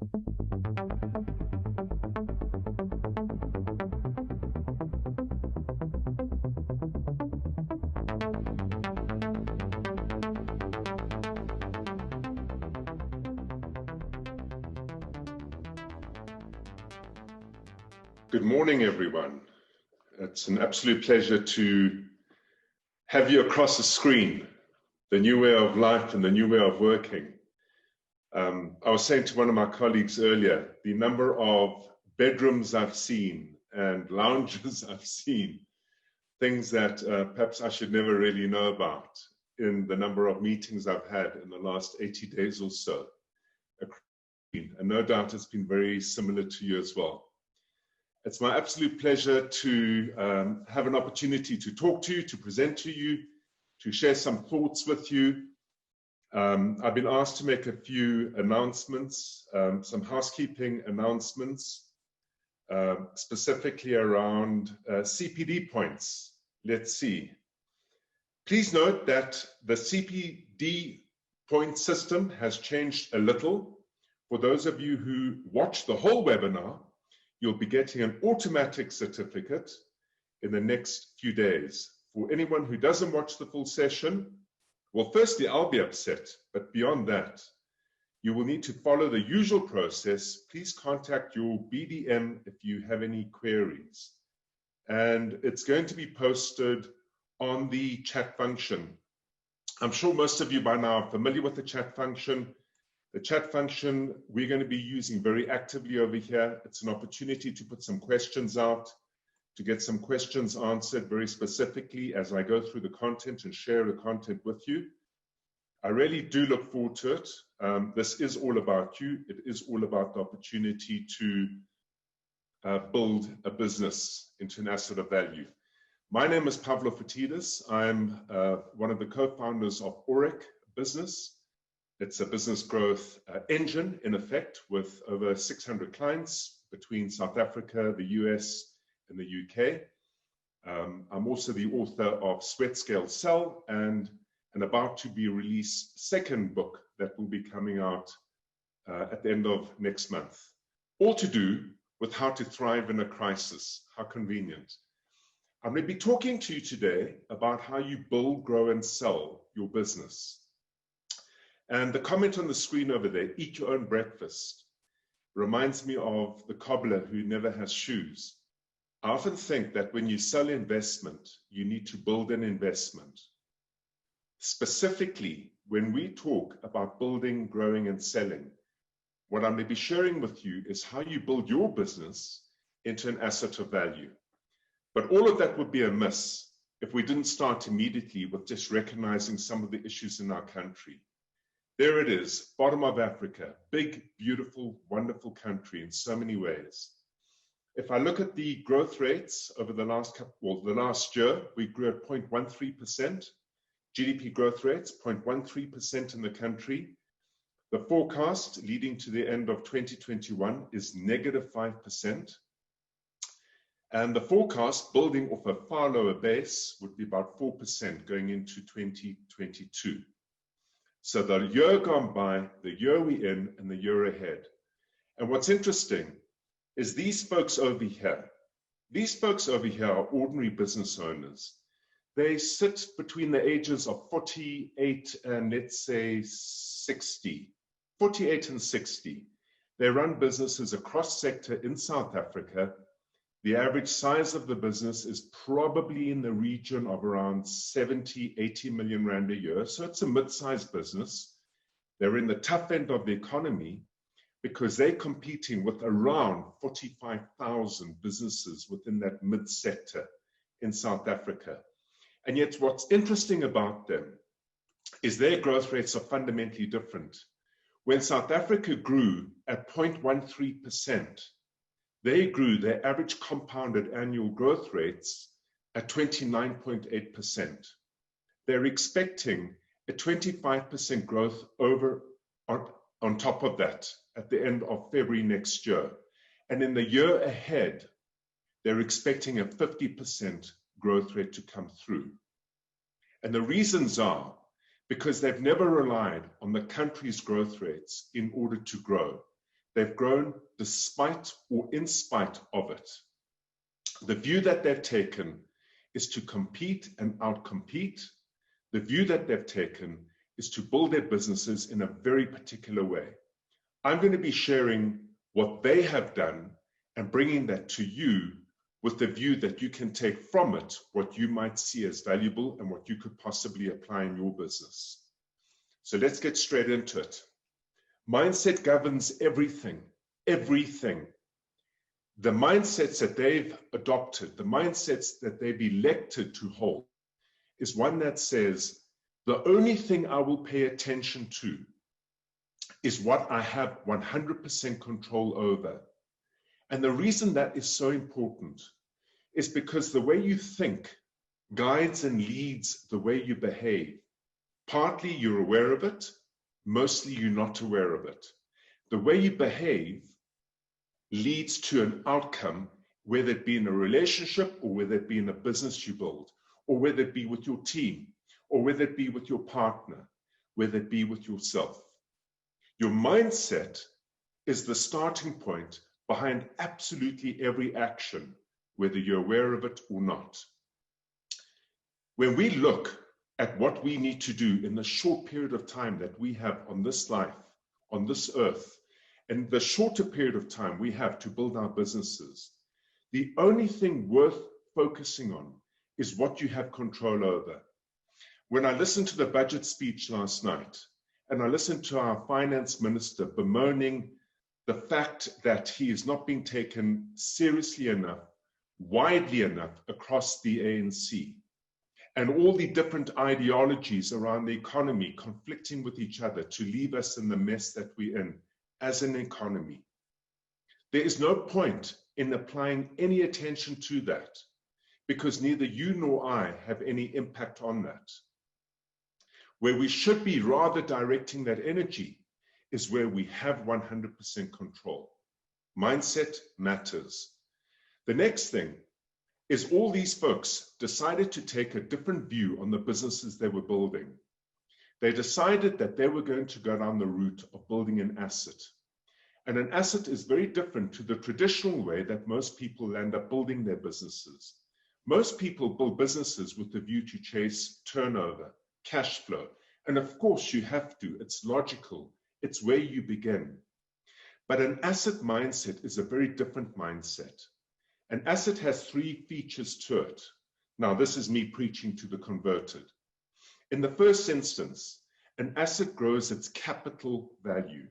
Good morning, everyone. It's an absolute pleasure to have you across the screen, the new way of life and the new way of working. I was saying to one of my colleagues earlier, the number of bedrooms I've seen and lounges I've seen, things that perhaps I should never really know about in the number of meetings I've had in the last 80 days or so. And no doubt it's been very similar to you as well. It's my absolute pleasure to have an opportunity to talk to you, to present to you, to share some thoughts with you. I've been asked to make a few announcements, some housekeeping announcements, specifically around CPD points. Let's see. Please note that the CPD point system has changed a little. For those of you who watch the whole webinar, you'll be getting an automatic certificate in the next few days. For anyone who doesn't watch the full session, well, firstly, I'll be upset, but beyond that, you will need to follow the usual process. Please contact your BDM if you have any queries. And it's going to be posted on the chat function. I'm sure most of you by now are familiar with the chat function. The chat function we're going to be using very actively over here. It's an opportunity to put some questions out, to get some questions answered very specifically as I go through the content and share the content with you. I really do look forward to it. This is all about you. It is all about the opportunity to build a business into an asset of value. My name is Pavlo Phitidis. I'm one of the co-founders of Auric Business. It's a business growth engine, in effect, with over 600 clients between South Africa, the US, and the UK. I'm also the author of Sweat Scale Sell and an about to be released second book that will be coming out at the end of next month. All to do with how to thrive in a crisis. How convenient. I'm going to be talking to you today about how you build, grow, and sell your business. And the comment on the screen over there, eat your own breakfast, reminds me of the cobbler who never has shoes. I often think that when you sell investment, you need to build an investment. Specifically, when we talk about building, growing, and selling, what I'm going to be sharing with you is how you build your business into an asset of value. But all of that would be amiss if we didn't start immediately with just recognizing some of the issues in our country. There it is, bottom of Africa, big, beautiful, wonderful country in so many ways. If I look at the growth rates over the last year, we grew at 0.13%. GDP growth rates, 0.13% in the country. The forecast leading to the end of 2021 is -5%. And the forecast, building off a far lower base, would be about 4% going into 2022. So the year gone by, the year we're in, and the year ahead. And what's interesting is these folks over here are ordinary business owners. They sit between the ages of 48 and let's say 60, 48 and 60. They run businesses across sector in South Africa. The average size of the business is probably in the region of around 70, 80 million rand a year. So it's a mid-sized business. They're in the tough end of the economy because they're competing with around 45,000 businesses within that mid-sector in South Africa. And yet what's interesting about them is their growth rates are fundamentally different. When South Africa grew at 0.13%, they grew their average compounded annual growth rates at 29.8%. They're expecting a 25% growth on top of that at the end of February next year. And in the year ahead, they're expecting a 50% growth rate to come through. And the reasons are because they've never relied on the country's growth rates in order to grow. They've grown despite or in spite of it. The view that they've taken is to compete and outcompete. The view that they've taken is to build their businesses in a very particular way. I'm going to be sharing what they have done and bringing that to you with the view that you can take from it what you might see as valuable and what you could possibly apply in your business. So let's get straight into it. Mindset governs everything, everything. The mindsets that they've adopted, the mindsets that they've elected to hold, is one that says, the only thing I will pay attention to is what I have 100% control over. And the reason that is so important is because the way you think guides and leads the way you behave. Partly you're aware of it, mostly you're not aware of it. The way you behave leads to an outcome, whether it be in a relationship or whether it be in a business you build, or whether it be with your team, or whether it be with your partner, whether it be with yourself. Your mindset is the starting point behind absolutely every action, whether you're aware of it or not. When we look at what we need to do in the short period of time that we have on this life, on this earth, and the shorter period of time we have to build our businesses, the only thing worth focusing on is what you have control over. When I listened to the budget speech last night, and I listened to our finance minister bemoaning the fact that he is not being taken seriously enough, widely enough across the ANC, and all the different ideologies around the economy conflicting with each other to leave us in the mess that we're in as an economy. There is no point in applying any attention to that, because neither you nor I have any impact on that. Where we should be rather directing that energy is where we have 100% control. Mindset matters. The next thing is all these folks decided to take a different view on the businesses they were building. They decided that they were going to go down the route of building an asset. And an asset is very different to the traditional way that most people end up building their businesses. Most people build businesses with the view to chase turnover, cash flow. And of course you have to, it's logical, it's where you begin. But an asset mindset is a very different mindset. An asset has three features to it. Now, this is me preaching to the converted. In the first instance, an asset grows its capital value.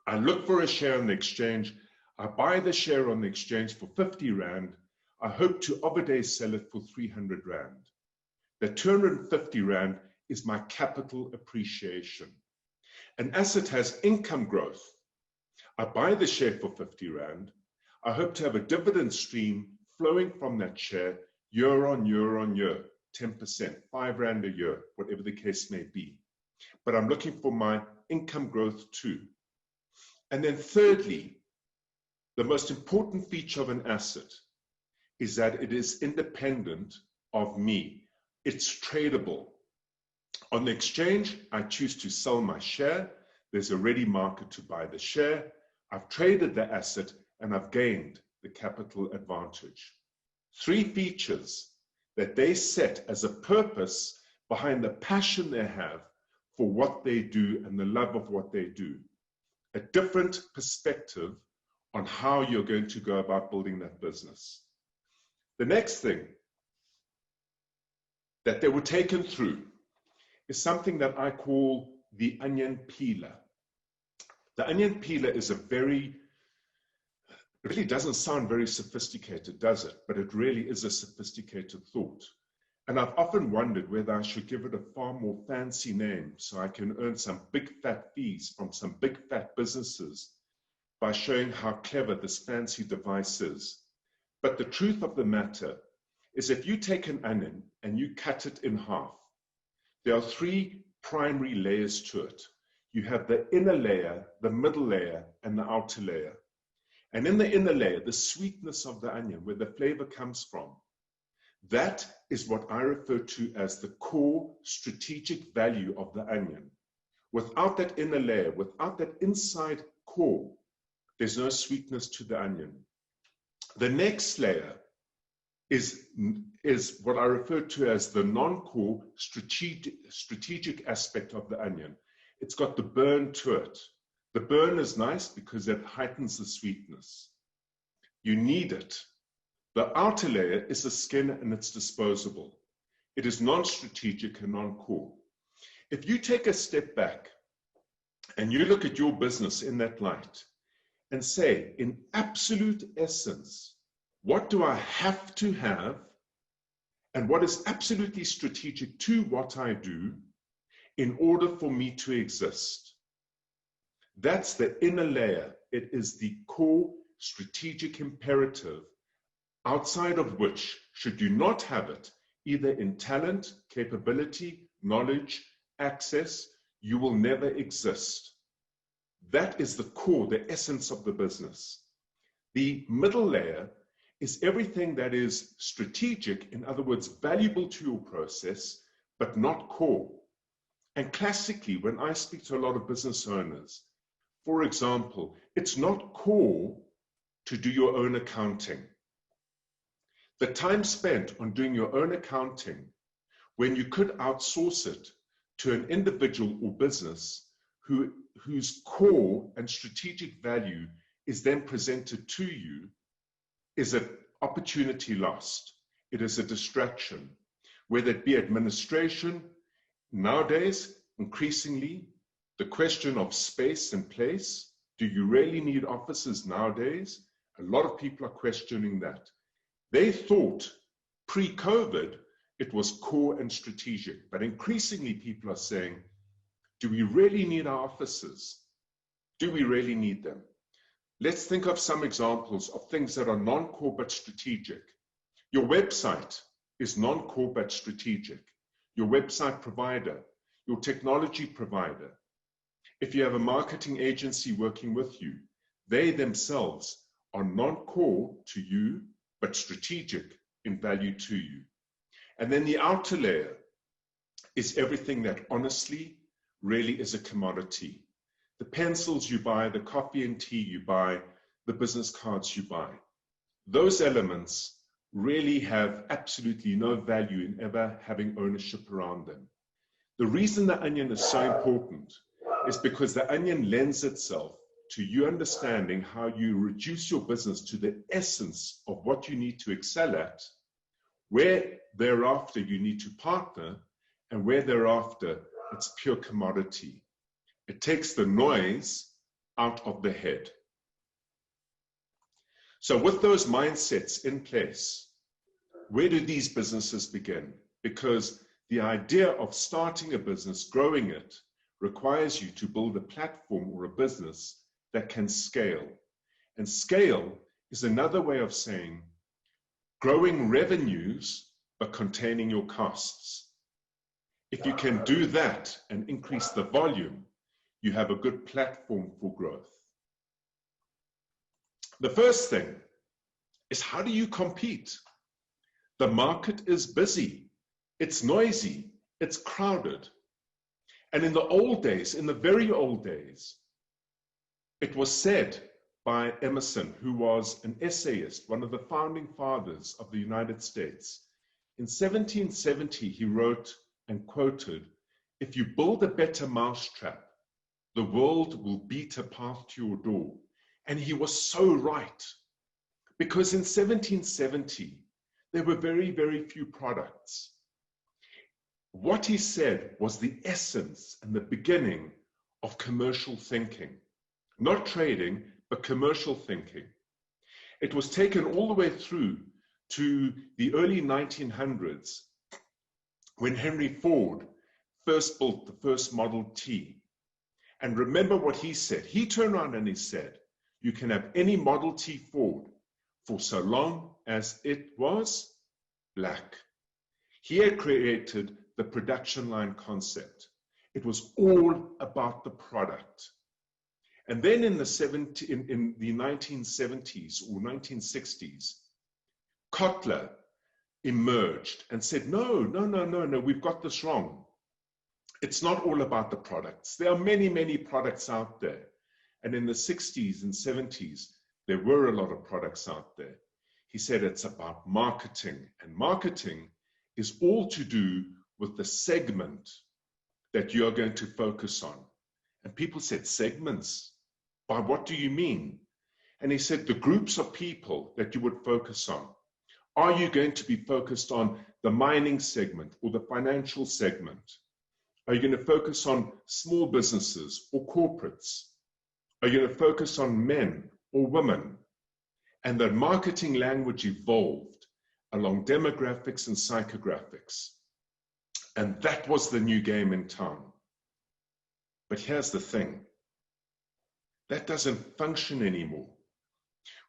I look for a share on the exchange, I buy the share on the exchange for 50 Rand, I hope to of a day sell it for 300 Rand. The 250 Rand is my capital appreciation. An asset has income growth. I buy the share for 50 Rand, I hope to have a dividend stream flowing from that share year on year on year, 10%, 5 Rand a year, whatever the case may be. But I'm looking for my income growth too. And then thirdly, the most important feature of an asset is that it is independent of me. It's tradable. On the exchange, I choose to sell my share. There's a ready market to buy the share. I've traded the asset and I've gained the capital advantage. Three features that they set as a purpose behind the passion they have for what they do and the love of what they do. A different perspective on how you're going to go about building that business. The next thing that they were taken through is something that I call the onion peeler. The onion peeler is it really doesn't sound very sophisticated, does it? But it really is a sophisticated thought. And I've often wondered whether I should give it a far more fancy name so I can earn some big fat fees from some big fat businesses by showing how clever this fancy device is. But the truth of the matter is if you take an onion and you cut it in half, there are three primary layers to it. You have the inner layer, the middle layer, and the outer layer. And in the inner layer, the sweetness of the onion, where the flavor comes from, that is what I refer to as the core strategic value of the onion. Without that inner layer, without that inside core, there's no sweetness to the onion. The next layer is what I refer to as the non-core strategic aspect of the onion. It's got the burn to it. The burn is nice because it heightens the sweetness. You need it. The outer layer is the skin and it's disposable. It is non-strategic and non-core. If you take a step back and you look at your business in that light and say, in absolute essence, what do I have to have and what is absolutely strategic to what I do in order for me to exist? That's the inner layer. It is the core strategic imperative, outside of which, should you not have it, either in talent, capability, knowledge, access, you will never exist. That is the core, the essence of the business. The middle layer is everything that is strategic, in other words, valuable to your process, but not core. And classically, when I speak to a lot of business owners, for example, it's not core to do your own accounting. The time spent on doing your own accounting, when you could outsource it to an individual or business whose core and strategic value is then presented to you, is an opportunity lost. It is a distraction, whether it be administration. Nowadays, increasingly, the question of space and place. Do you really need offices nowadays? A lot of people are questioning that. They thought pre-COVID it was core and strategic, but increasingly people are saying, do we really need our offices? Do we really need them? Let's think of some examples of things that are non-core but strategic. Your website is non-core but strategic. Your website provider, your technology provider. If you have a marketing agency working with you, they themselves are non-core to you, but strategic in value to you. And then the outer layer is everything that honestly really is a commodity. The pencils you buy, the coffee and tea you buy, the business cards you buy. Those elements really have absolutely no value in ever having ownership around them. The reason the onion is so important is because the onion lends itself to you understanding how you reduce your business to the essence of what you need to excel at, where thereafter you need to partner, and where thereafter it's pure commodity. It takes the noise out of the head. So with those mindsets in place, where do these businesses begin? Because the idea of starting a business, growing it, requires you to build a platform or a business that can scale. And scale is another way of saying growing revenues, but containing your costs. If you can do that and increase the volume, you have a good platform for growth. The first thing is, how do you compete? The market is busy, it's noisy, it's crowded. And in the old days, in the very old days, it was said by Emerson, who was an essayist, one of the founding fathers of the United States. In 1770, he wrote and quoted, "If you build a better mousetrap, the world will beat a path to your door." And he was so right, because in 1770, there were very, very few products. What he said was the essence and the beginning of commercial thinking, not trading, but commercial thinking. It was taken all the way through to the early 1900s, when Henry Ford first built the first Model T. And remember what he said. He turned around and he said, you can have any Model T Ford for so long as it was black. He had created the production line concept. It was all about the product. And then in the 1970s or 1960s, Kotler emerged and said, no, we've got this wrong. It's not all about the products. There are many, many products out there. And in the 60s and 70s, there were a lot of products out there. He said it's about marketing, and marketing is all to do with the segment that you are going to focus on. And people said, segments? By what do you mean? And he said, the groups of people that you would focus on. Are you going to be focused on the mining segment or the financial segment? Are you going to focus on small businesses or corporates? Are you going to focus on men or women? And the marketing language evolved along demographics and psychographics. And that was the new game in town. But here's the thing. That doesn't function anymore.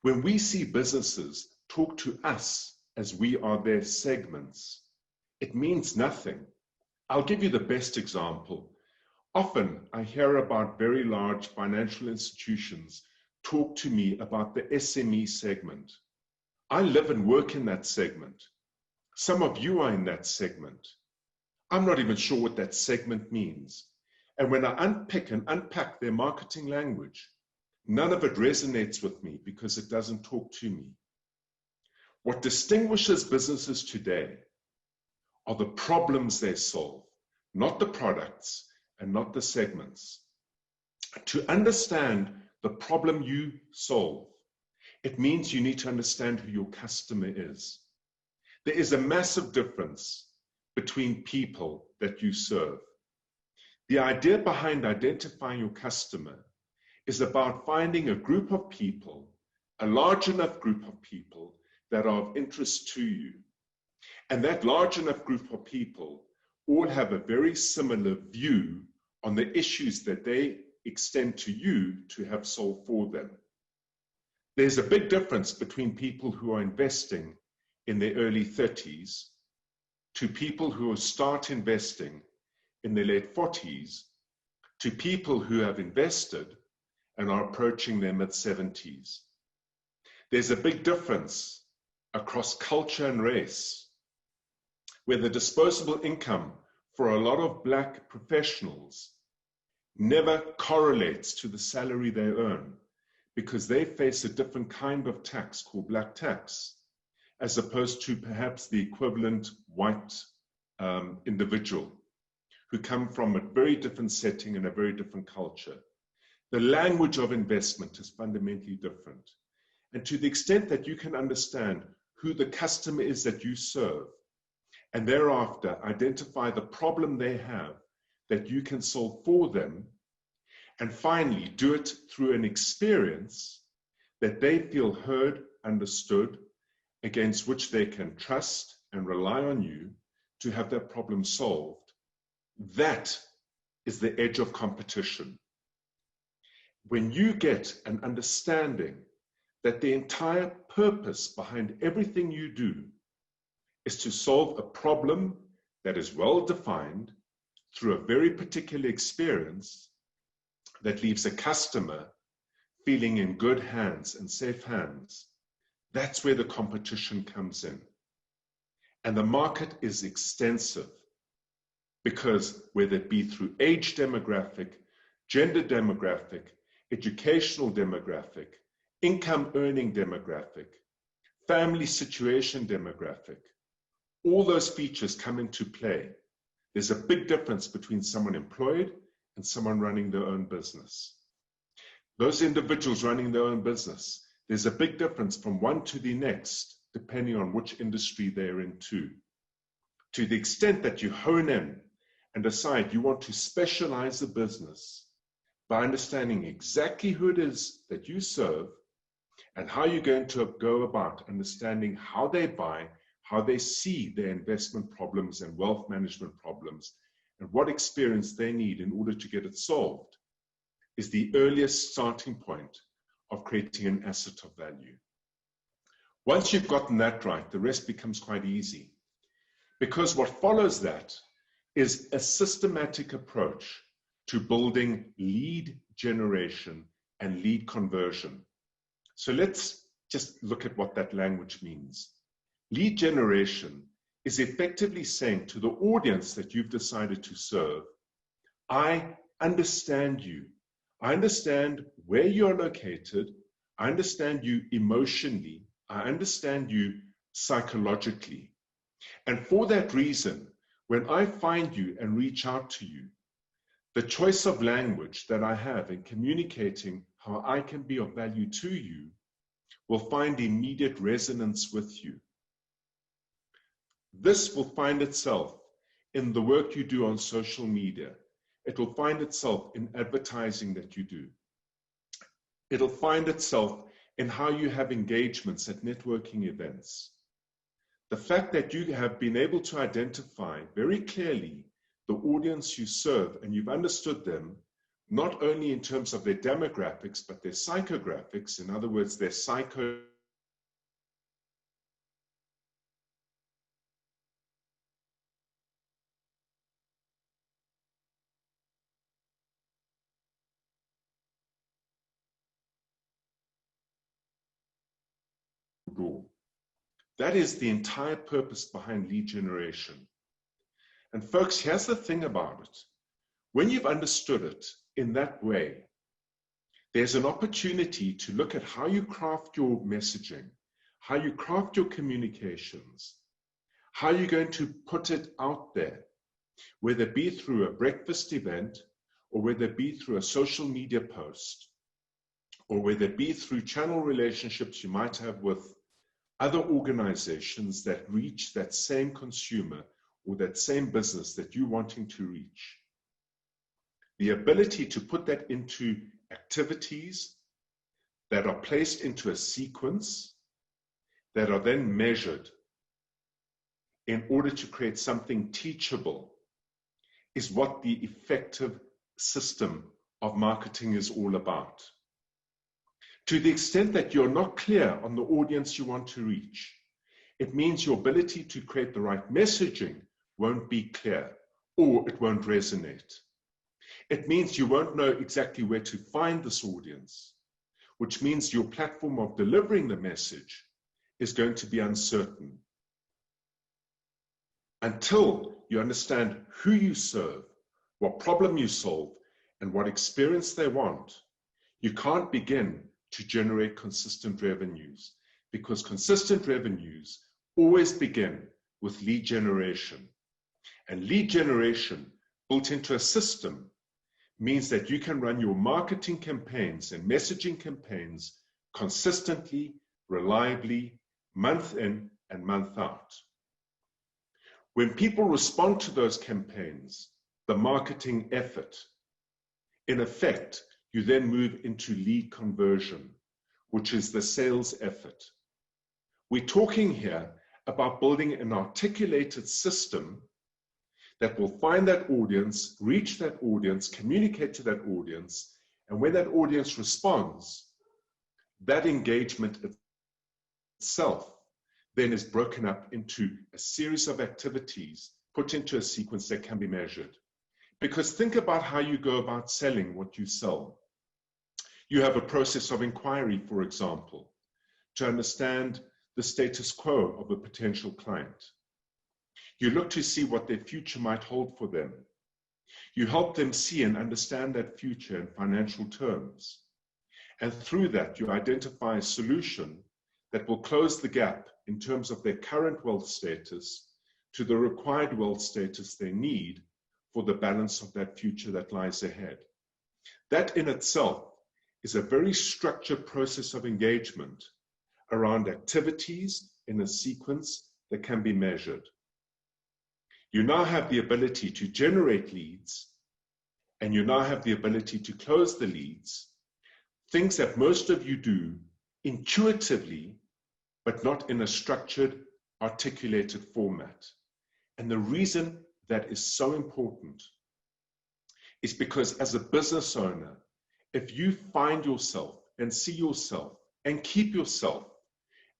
When we see businesses talk to us as we are their segments, it means nothing. I'll give you the best example. Often I hear about very large financial institutions talk to me about the SME segment. I live and work in that segment. Some of you are in that segment. I'm not even sure what that segment means. And when I unpick and unpack their marketing language, none of it resonates with me because it doesn't talk to me. What distinguishes businesses today are the problems they solve, not the products and not the segments. To understand the problem you solve, it means you need to understand who your customer is. There is a massive difference between people that you serve. The idea behind identifying your customer is about finding a group of people, a large enough group of people that are of interest to you. And that large enough group of people all have a very similar view on the issues that they extend to you to have solved for them. There's a big difference between people who are investing in their early 30s to people who start investing in their late 40s to people who have invested and are approaching their mid-70s. There's a big difference across culture and race, where the disposable income for a lot of Black professionals never correlates to the salary they earn because they face a different kind of tax called Black tax, as opposed to perhaps the equivalent white individual who come from a very different setting and a very different culture. The language of investment is fundamentally different. And to the extent that you can understand who the customer is that you serve, and thereafter identify the problem they have that you can solve for them, and finally do it through an experience that they feel heard, understood, against which they can trust and rely on you to have that problem solved. That is the edge of competition. When you get an understanding that the entire purpose behind everything you do is to solve a problem that is well defined through a very particular experience that leaves a customer feeling in good hands and safe hands, that's where the competition comes in. And the market is extensive because whether it be through age demographic, gender demographic, educational demographic, income earning demographic, family situation demographic, all those features come into play. There's a big difference between someone employed and someone running their own business. Those individuals running their own business, there's a big difference from one to the next, depending on which industry they're into. To the extent that you hone in and decide you want to specialize the business by understanding exactly who it is that you serve and how you're going to go about understanding how they buy, how they see their investment problems and wealth management problems, and what experience they need in order to get it solved, is the earliest starting point of creating an asset of value. Once you've gotten that right, the rest becomes quite easy. Because what follows that is a systematic approach to building lead generation and lead conversion. So let's just look at what that language means. Lead generation is effectively saying to the audience that you've decided to serve, I understand you. I understand where you're located. I understand you emotionally. I understand you psychologically. And for that reason, when I find you and reach out to you, the choice of language that I have in communicating how I can be of value to you will find immediate resonance with you. This will find itself in the work you do on social media. It will find itself in advertising that you do. It'll find itself in how you have engagements at networking events. The fact that you have been able to identify very clearly the audience you serve and you've understood them, not only in terms of their demographics, but their psychographics, in other words, their psycho door. That is the entire purpose behind lead generation. And folks, here's the thing about it. When you've understood it in that way, there's an opportunity to look at how you craft your messaging, how you craft your communications, how you're going to put it out there, whether it be through a breakfast event, or whether it be through a social media post, or whether it be through channel relationships you might have with other organizations that reach that same consumer or that same business that you're wanting to reach. The ability to put that into activities that are placed into a sequence that are then measured in order to create something teachable is what the effective system of marketing is all about. To the extent that you're not clear on the audience you want to reach, it means your ability to create the right messaging won't be clear or it won't resonate. It means you won't know exactly where to find this audience, which means your platform of delivering the message is going to be uncertain. Until you understand who you serve, what problem you solve, and what experience they want, you can't begin to generate consistent revenues, because consistent revenues always begin with lead generation. And lead generation built into a system means that you can run your marketing campaigns and messaging campaigns consistently, reliably, month in and month out. When people respond to those campaigns, the marketing effort, in effect, you then move into lead conversion, which is the sales effort. We're talking here about building an articulated system that will find that audience, reach that audience, communicate to that audience, and when that audience responds, that engagement itself then is broken up into a series of activities put into a sequence that can be measured. Because think about how you go about selling what you sell. You have a process of inquiry, for example, to understand the status quo of a potential client. You look to see what their future might hold for them. You help them see and understand that future in financial terms. And through that, you identify a solution that will close the gap in terms of their current wealth status to the required wealth status they need for the balance of that future that lies ahead. That in itself is a very structured process of engagement around activities in a sequence that can be measured. You now have the ability to generate leads, and you now have the ability to close the leads, things that most of you do intuitively, but not in a structured, articulated format. And the reason that is so important is because as a business owner, if you find yourself and see yourself and keep yourself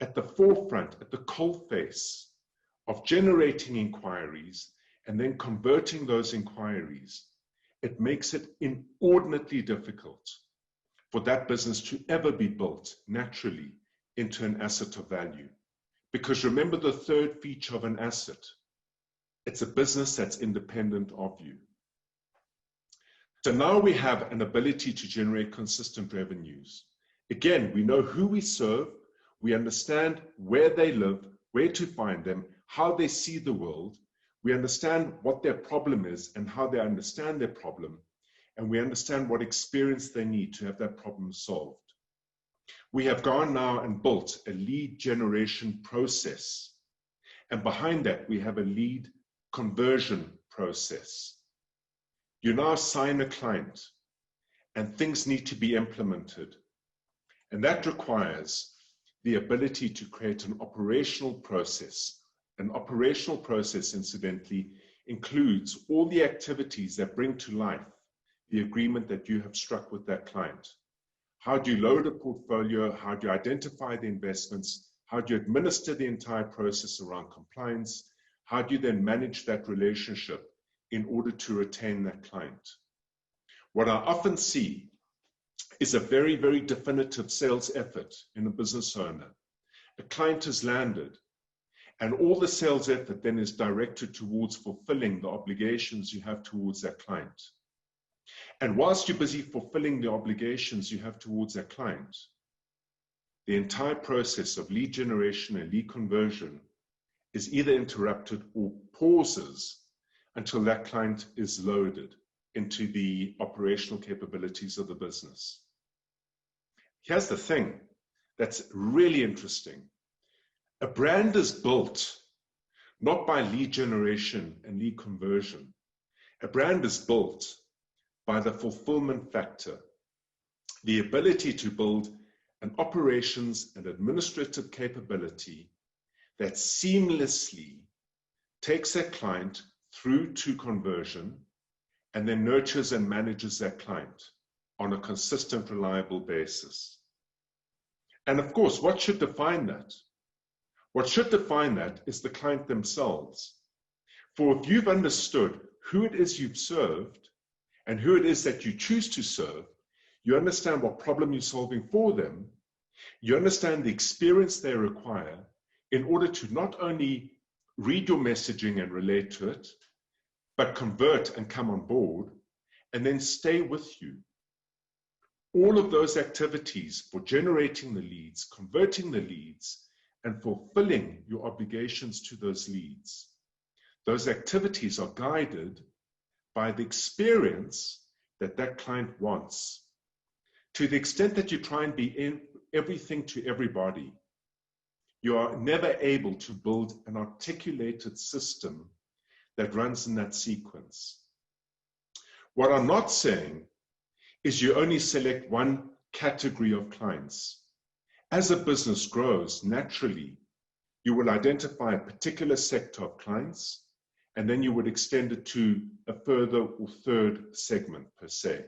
at the forefront, at the coalface of generating inquiries and then converting those inquiries, it makes it inordinately difficult for that business to ever be built naturally into an asset of value. Because remember the third feature of an asset, it's a business that's independent of you. So now we have an ability to generate consistent revenues. Again, we know who we serve, we understand where they live, where to find them, how they see the world, we understand what their problem is and how they understand their problem, and we understand what experience they need to have that problem solved. We have gone now and built a lead generation process, and behind that we have a lead conversion process. You now sign a client and things need to be implemented. And that requires the ability to create an operational process. An operational process, incidentally, includes all the activities that bring to life the agreement that you have struck with that client. How do you load a portfolio? How do you identify the investments? How do you administer the entire process around compliance? How do you then manage that relationship in order to retain that client? What I often see is a very, very definitive sales effort in a business owner. A client has landed, and all the sales effort then is directed towards fulfilling the obligations you have towards that client. And whilst you're busy fulfilling the obligations you have towards that client, the entire process of lead generation and lead conversion is either interrupted or pauses until that client is loaded into the operational capabilities of the business. Here's the thing that's really interesting. A brand is built not by lead generation and lead conversion. A brand is built by the fulfillment factor, the ability to build an operations and administrative capability that seamlessly takes that client through to conversion and then nurtures and manages that client on a consistent, reliable basis. And of course, what should define that? What should define that is the client themselves. For if you've understood who it is you've served and who it is that you choose to serve, you understand what problem you're solving for them, you understand the experience they require in order to not only read your messaging and relate to it, but convert and come on board and then stay with you. All of those activities for generating the leads, converting the leads, and fulfilling your obligations to those leads, those activities are guided by the experience that that client wants. To the extent that you try and be in everything to everybody, you are never able to build an articulated system that runs in that sequence. What I'm not saying is you only select one category of clients. As a business grows, naturally, you will identify a particular sector of clients, and then you would extend it to a further or third segment per se.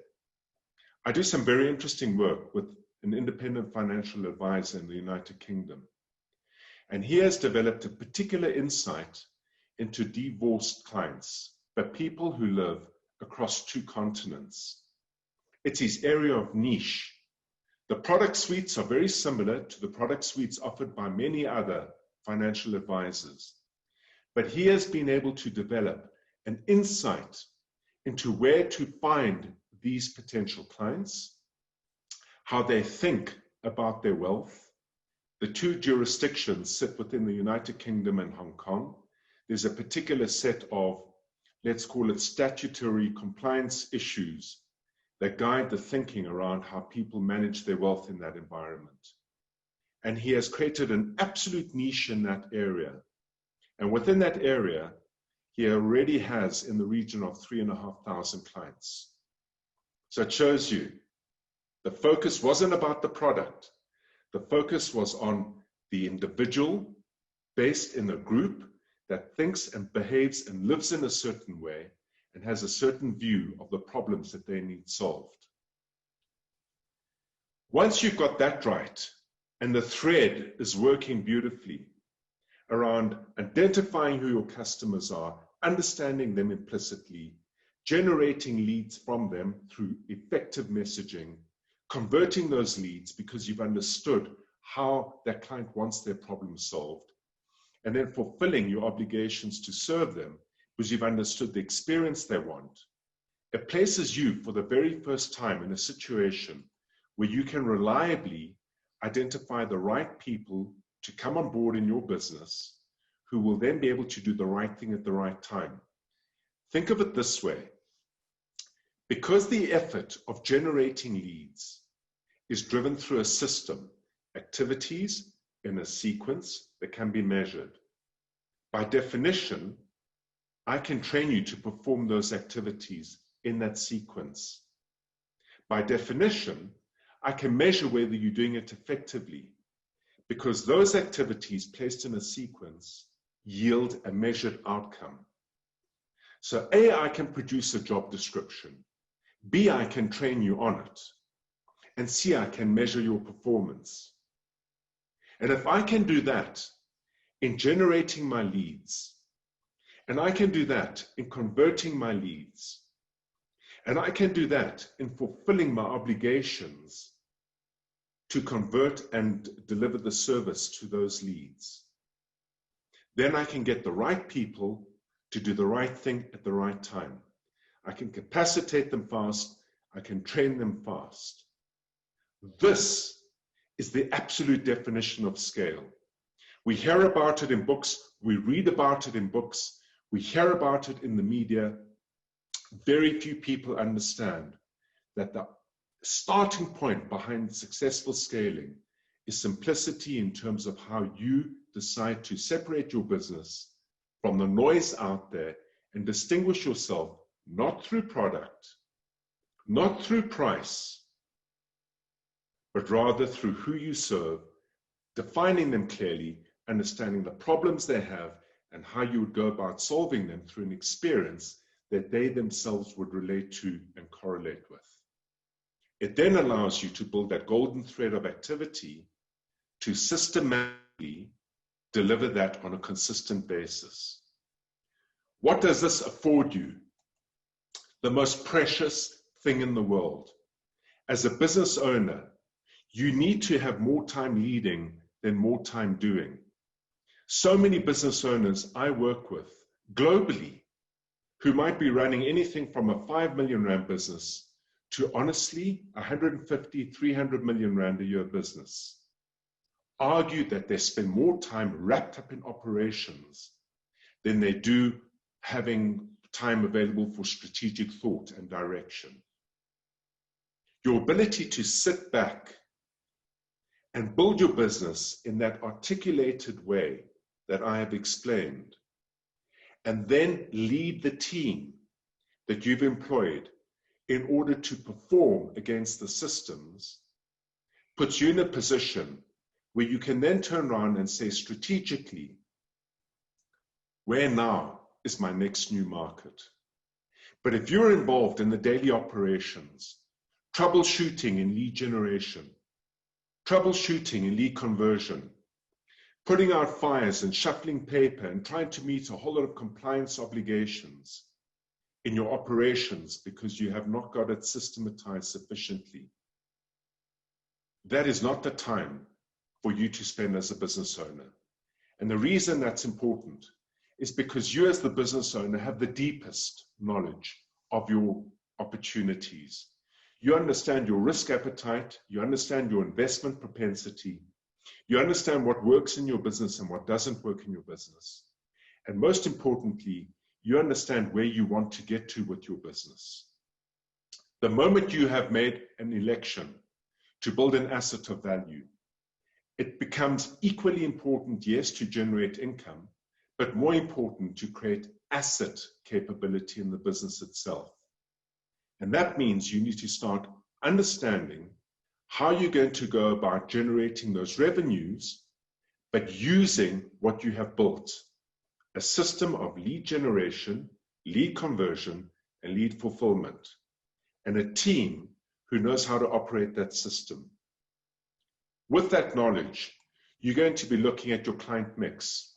I do some very interesting work with an independent financial advisor in the United Kingdom. And he has developed a particular insight into divorced clients, but people who live across 2 continents. It's his area of niche. The product suites are very similar to the product suites offered by many other financial advisors. But he has been able to develop an insight into where to find these potential clients, how they think about their wealth. The 2 jurisdictions sit within the United Kingdom and Hong Kong. There's a particular set of, let's call it statutory compliance issues that guide the thinking around how people manage their wealth in that environment. And he has created an absolute niche in that area. And within that area, he already has in the region of 3,500 clients. So it shows you the focus wasn't about the product. The focus was on the individual based in a group that thinks and behaves and lives in a certain way and has a certain view of the problems that they need solved. Once you've got that right, and the thread is working beautifully around identifying who your customers are, understanding them implicitly, generating leads from them through effective messaging, converting those leads because you've understood how that client wants their problem solved, and then fulfilling your obligations to serve them because you've understood the experience they want. It places you for the very first time in a situation where you can reliably identify the right people to come on board in your business who will then be able to do the right thing at the right time. Think of it this way. Because the effort of generating leads is driven through a system, activities in a sequence that can be measured. By definition, I can train you to perform those activities in that sequence. By definition, I can measure whether you're doing it effectively, because those activities placed in a sequence yield a measured outcome. So A, I can produce a job description. B, I can train you on it. And C, I can measure your performance. And if I can do that in generating my leads, and I can do that in converting my leads, and I can do that in fulfilling my obligations to convert and deliver the service to those leads, then I can get the right people to do the right thing at the right time. I can capacitate them fast. I can train them fast. This is the absolute definition of scale. We hear about it in books. We read about it in books. We hear about it in the media. Very few people understand that the starting point behind successful scaling is simplicity in terms of how you decide to separate your business from the noise out there and distinguish yourself not through product, not through price, but rather through who you serve, defining them clearly, understanding the problems they have, and how you would go about solving them through an experience that they themselves would relate to and correlate with. It then allows you to build that golden thread of activity to systematically deliver that on a consistent basis. What does this afford you? The most precious thing in the world. As a business owner, you need to have more time leading than more time doing. So many business owners I work with globally who might be running anything from a 5 million rand business to honestly 150, 300 million rand a year business argue that they spend more time wrapped up in operations than they do having time available for strategic thought and direction. Your ability to sit back and build your business in that articulated way that I have explained, and then lead the team that you've employed in order to perform against the systems, puts you in a position where you can then turn around and say strategically, where now is my next new market? But if you're involved in the daily operations, troubleshooting in lead generation, troubleshooting in lead conversion, putting out fires and shuffling paper and trying to meet a whole lot of compliance obligations in your operations because you have not got it systematized sufficiently, that is not the time for you to spend as a business owner. And the reason that's important is because you as the business owner have the deepest knowledge of your opportunities. You understand your risk appetite, you understand your investment propensity, you understand what works in your business and what doesn't work in your business. And most importantly, you understand where you want to get to with your business. The moment you have made an election to build an asset of value, it becomes equally important, yes, to generate income, but more important to create asset capability in the business itself. And that means you need to start understanding how you're going to go about generating those revenues, but using what you have built, a system of lead generation, lead conversion, and lead fulfillment, and a team who knows how to operate that system. With that knowledge, you're going to be looking at your client mix.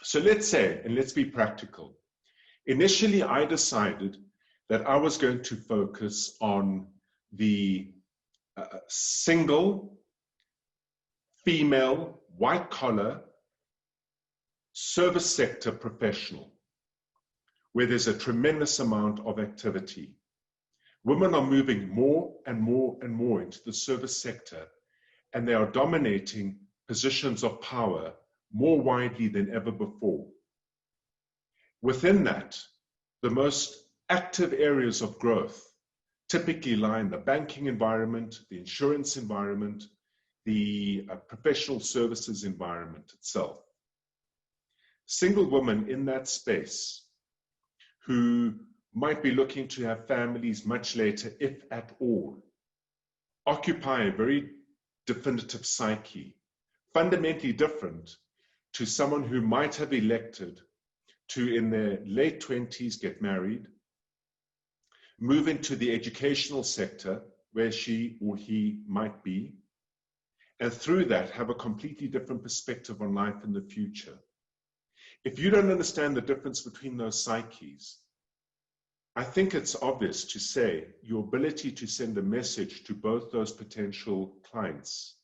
So let's say, and let's be practical, initially I decided that I was going to focus on the single, female, white-collar, service sector professional, where there's a tremendous amount of activity. Women are moving more and more and more into the service sector, and they are dominating positions of power more widely than ever before. Within that, the most active areas of growth typically lie in the banking environment, the insurance environment, the professional services environment itself. Single women in that space who might be looking to have families much later, if at all, occupy a very definitive psyche, fundamentally different to someone who might have elected to, in their late 20s, get married, move into the educational sector where she or he might be, and through that have a completely different perspective on life in the future. If you don't understand the difference between those psyches, I think it's obvious to say your ability to send a message to both those potential clients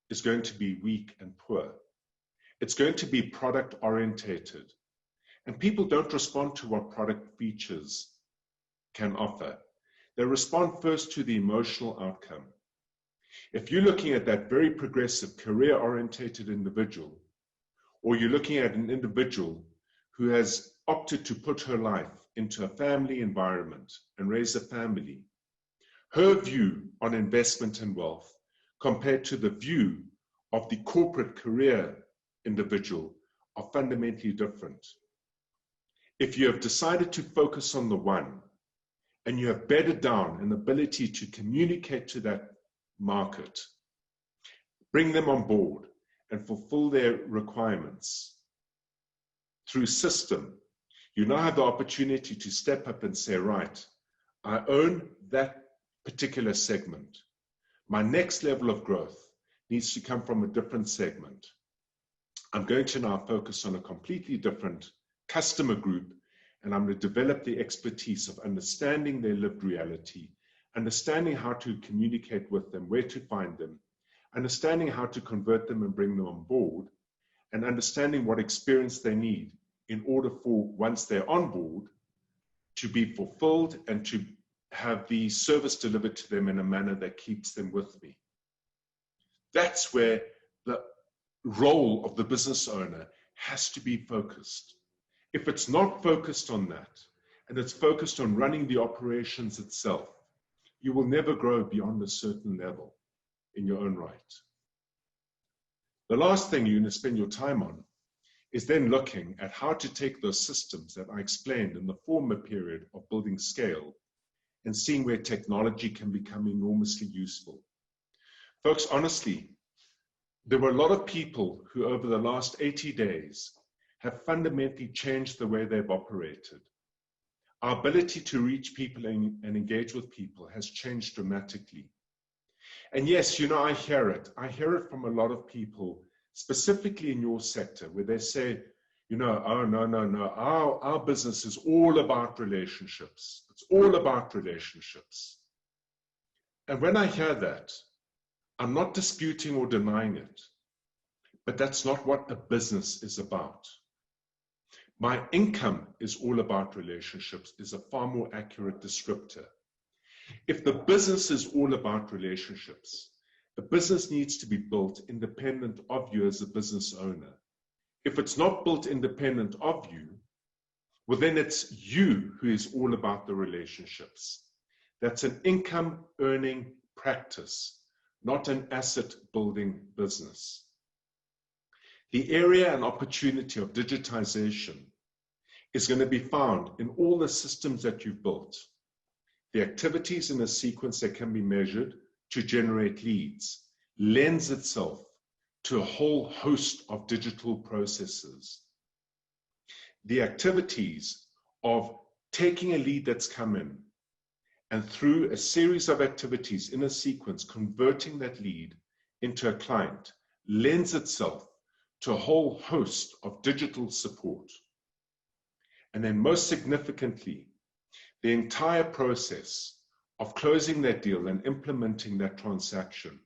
is going to be weak and poor. It's going to be product orientated, and people don't respond to what product features can offer. They respond first to the emotional outcome. If you're looking at that very progressive, career-orientated individual, or you're looking at an individual who has opted to put her life into a family environment and raise a family, her view on investment and wealth compared to the view of the corporate career individual are fundamentally different. If you have decided to focus on the one, and you have bedded down an ability to communicate to that market, bring them on board and fulfill their requirements through system, you now have the opportunity to step up and say, right, I own that particular segment. My next level of growth needs to come from a different segment. I'm going to now focus on a completely different customer group, and I'm going to develop the expertise of understanding their lived reality, understanding how to communicate with them, where to find them, understanding how to convert them and bring them on board, and understanding what experience they need in order for, once they're on board, to be fulfilled and to have the service delivered to them in a manner that keeps them with me. That's where the role of the business owner has to be focused. If it's not focused on that, and it's focused on running the operations itself, you will never grow beyond a certain level in your own right. The last thing you're going to spend your time on is then looking at how to take those systems that I explained in the former period of building scale and seeing where technology can become enormously useful. Folks, honestly, there were a lot of people who over the last 80 days have fundamentally changed the way they've operated. Our ability to reach people and engage with people has changed dramatically. And yes, you know, I hear it. I hear it from a lot of people, specifically in your sector, where they say, you know, oh, no, our business is all about relationships. It's all about relationships. And when I hear that, I'm not disputing or denying it, but that's not what a business is about. My income is all about relationships is a far more accurate descriptor. If the business is all about relationships, the business needs to be built independent of you as a business owner. If it's not built independent of you, well, then it's you who is all about the relationships. That's an income earning practice, not an asset building business. The area and opportunity of digitization is going to be found in all the systems that you've built. The activities in a sequence that can be measured to generate leads lends itself to a whole host of digital processes. The activities of taking a lead that's come in and through a series of activities in a sequence, converting that lead into a client lends itself to a whole host of digital support. And then most significantly, the entire process of closing that deal and implementing that transaction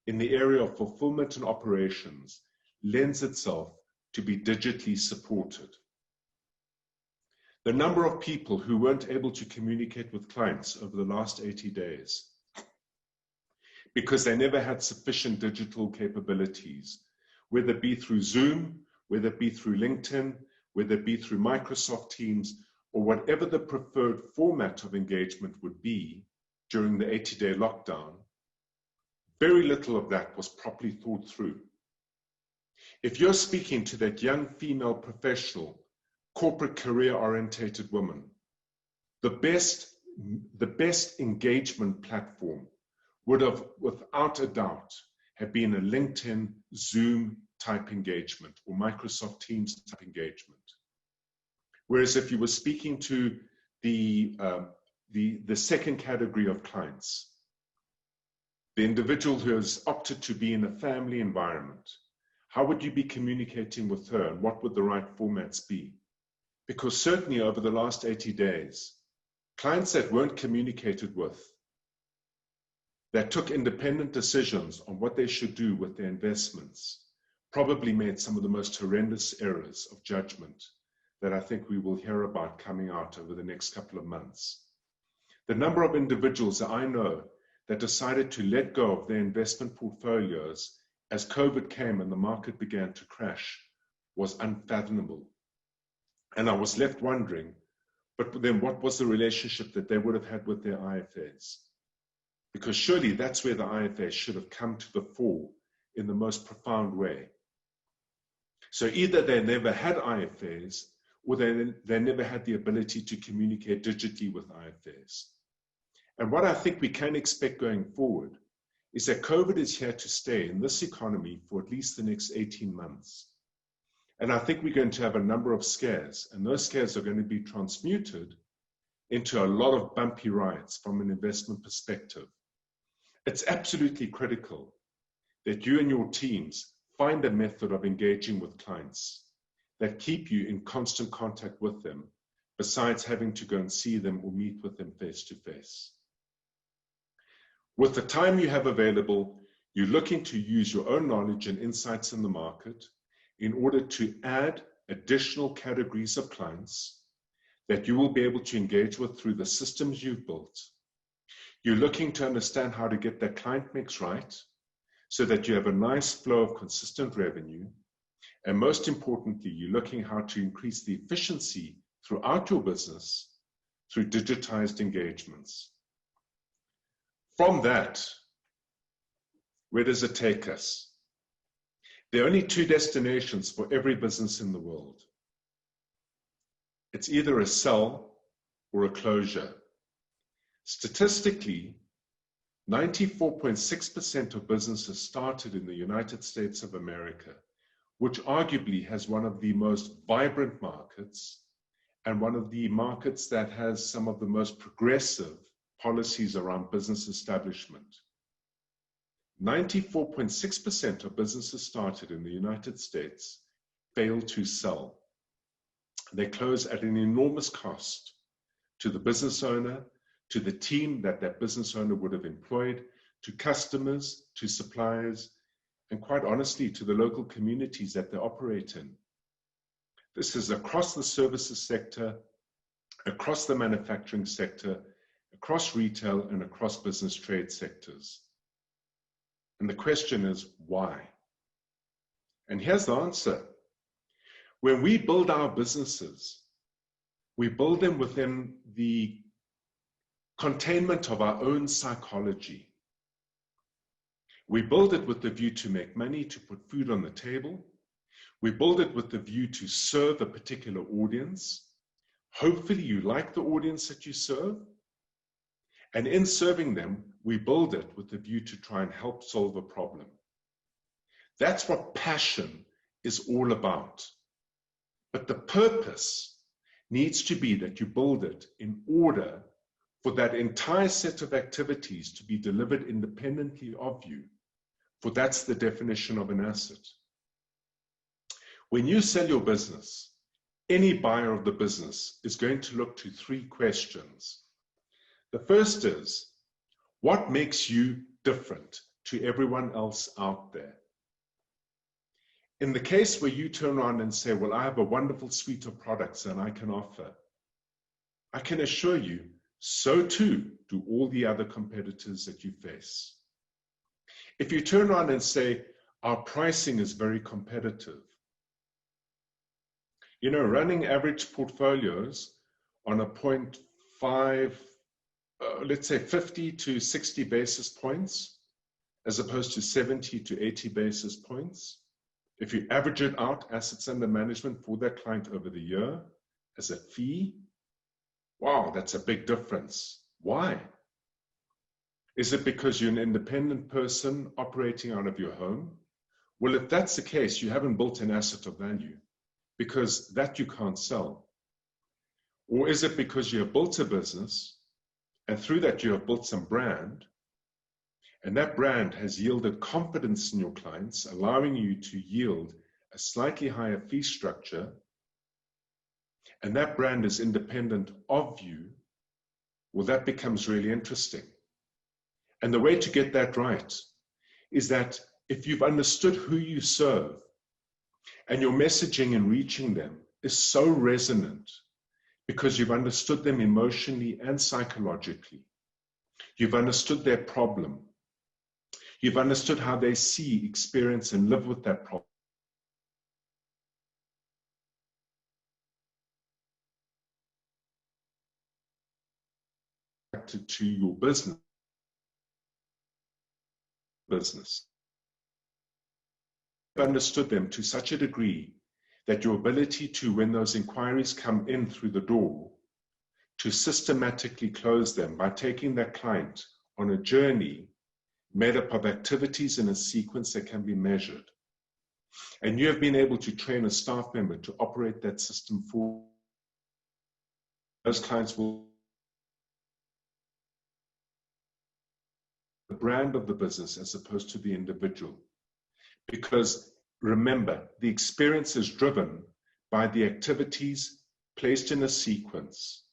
in the area of fulfillment and operations lends itself to be digitally supported. The number of people who weren't able to communicate with clients over the last 80 days because they never had sufficient digital capabilities, whether it be through Zoom, whether it be through LinkedIn, whether it be through Microsoft Teams, or whatever the preferred format of engagement would be during the 80-day lockdown, very little of that was properly thought through. If you're speaking to that young female professional, corporate career-orientated woman, the best engagement platform would have, without a doubt, have been a LinkedIn, Zoom type engagement or Microsoft Teams type engagement. Whereas if you were speaking to the second category of clients, the individual who has opted to be in a family environment, how would you be communicating with her and what would the right formats be? Because certainly over the last 80 days, clients that weren't communicated with, that took independent decisions on what they should do with their investments, probably made some of the most horrendous errors of judgment that I think we will hear about coming out over the next couple of months. The number of individuals that I know that decided to let go of their investment portfolios as COVID came and the market began to crash was unfathomable. And I was left wondering, but then what was the relationship that they would have had with their IFAs? Because surely that's where the IFAs should have come to the fore in the most profound way. So either they never had IFAs or they never had the ability to communicate digitally with IFAs. And what I think we can expect going forward is that COVID is here to stay in this economy for at least the next 18 months. And I think we're going to have a number of scares, and those scares are going to be transmuted into a lot of bumpy rides from an investment perspective. It's absolutely critical that you and your teams find a method of engaging with clients that keep you in constant contact with them, besides having to go and see them or meet with them face to face. With the time you have available, you're looking to use your own knowledge and insights in the market in order to add additional categories of clients that you will be able to engage with through the systems you've built. You're looking to understand how to get that client mix right so that you have a nice flow of consistent revenue. And most importantly, you're looking how to increase the efficiency throughout your business through digitized engagements. From that, where does it take us? There are only two destinations for every business in the world. It's either a sell or a closure. Statistically, 94.6% of businesses started in the United States of America, which arguably has one of the most vibrant markets and one of the markets that has some of the most progressive policies around business establishment. 94.6% of businesses started in the United States fail to sell. They close at an enormous cost to the business owner, to the team that that business owner would have employed, to customers, to suppliers, and quite honestly, to the local communities that they operate in. This is across the services sector, across the manufacturing sector, across retail, and across business trade sectors. And the question is, why? And here's the answer. When we build our businesses, we build them within the containment of our own psychology. We build it with the view to make money, to put food on the table. We build it with the view to serve a particular audience. Hopefully you like the audience that you serve. And in serving them, we build it with the view to try and help solve a problem. That's what passion is all about. But the purpose needs to be that you build it in order for that entire set of activities to be delivered independently of you. For that's the definition of an asset. When you sell your business, any buyer of the business is going to look to three questions. The first is, what makes you different to everyone else out there? In the case where you turn around and say, well, I have a wonderful suite of products that I can offer, I can assure you, so too do all the other competitors that you face. If you turn around and say, our pricing is very competitive, you know, running average portfolios on a 0.5, let's say 50 to 60 basis points, as opposed to 70 to 80 basis points. If you average it out, assets under management for that client over the year as a fee, wow, that's a big difference. Why? Is it because you're an independent person operating out of your home? Well, if that's the case, you haven't built an asset of value, because that you can't sell. Or is it because you have built a business, and through that you have built some brand, and that brand has yielded confidence in your clients, allowing you to yield a slightly higher fee structure, and that brand is independent of you? Well, that becomes really interesting. And the way to get that right is that if you've understood who you serve, and your messaging in reaching them is so resonant because you've understood them emotionally and psychologically, you've understood their problem, you've understood how they see, experience, and live with that problem, to your business. You've understood them to such a degree that your ability to, when those inquiries come in through the door, to systematically close them by taking that client on a journey made up of activities in a sequence that can be measured. And you have been able to train a staff member to operate that system for those clients. Will the brand of the business as opposed to the individual. Because remember, the experience is driven by the activities placed in a sequence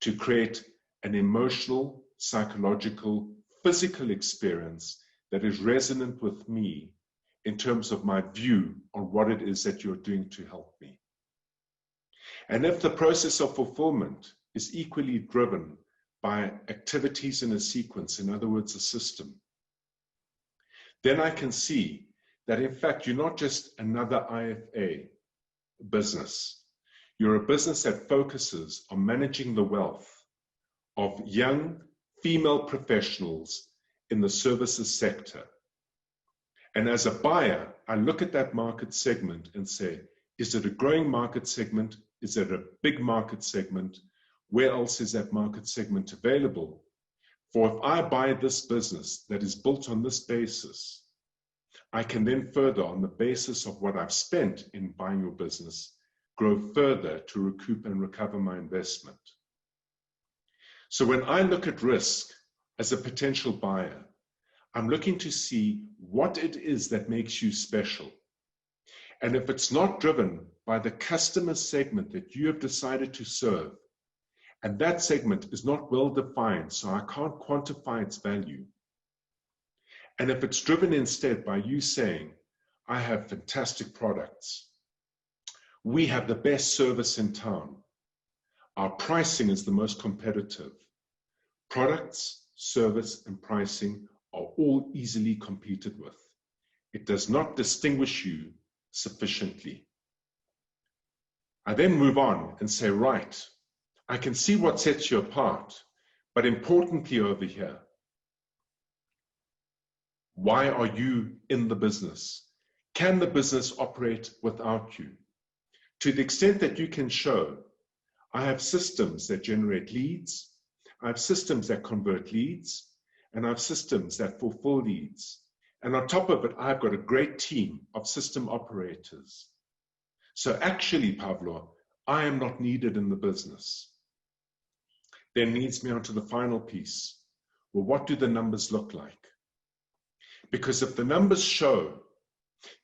to create an emotional, psychological, physical experience that is resonant with me in terms of my view on what it is that you're doing to help me. And if the process of fulfillment is equally driven by activities in a sequence, in other words, a system, then I can see that in fact, you're not just another IFA business. You're a business that focuses on managing the wealth of young female professionals in the services sector. And as a buyer, I look at that market segment and say, is it a growing market segment? Is it a big market segment? Where else is that market segment available? For if I buy this business that is built on this basis, I can then further, on the basis of what I've spent in buying your business, grow further to recoup and recover my investment. So when I look at risk as a potential buyer, I'm looking to see what it is that makes you special. And if it's not driven by the customer segment that you have decided to serve, and that segment is not well defined, so I can't quantify its value, and if it's driven instead by you saying, I have fantastic products, we have the best service in town, our pricing is the most competitive, products, service, and pricing are all easily competed with. It does not distinguish you sufficiently. I then move on and say, right, I can see what sets you apart, but importantly over here, why are you in the business? Can the business operate without you? To the extent that you can show, I have systems that generate leads, I have systems that convert leads, and I have systems that fulfill leads. And on top of it, I've got a great team of system operators. So actually, Pavlo, I am not needed in the business. Then leads me on to the final piece. Well, what do the numbers look like? Because if the numbers show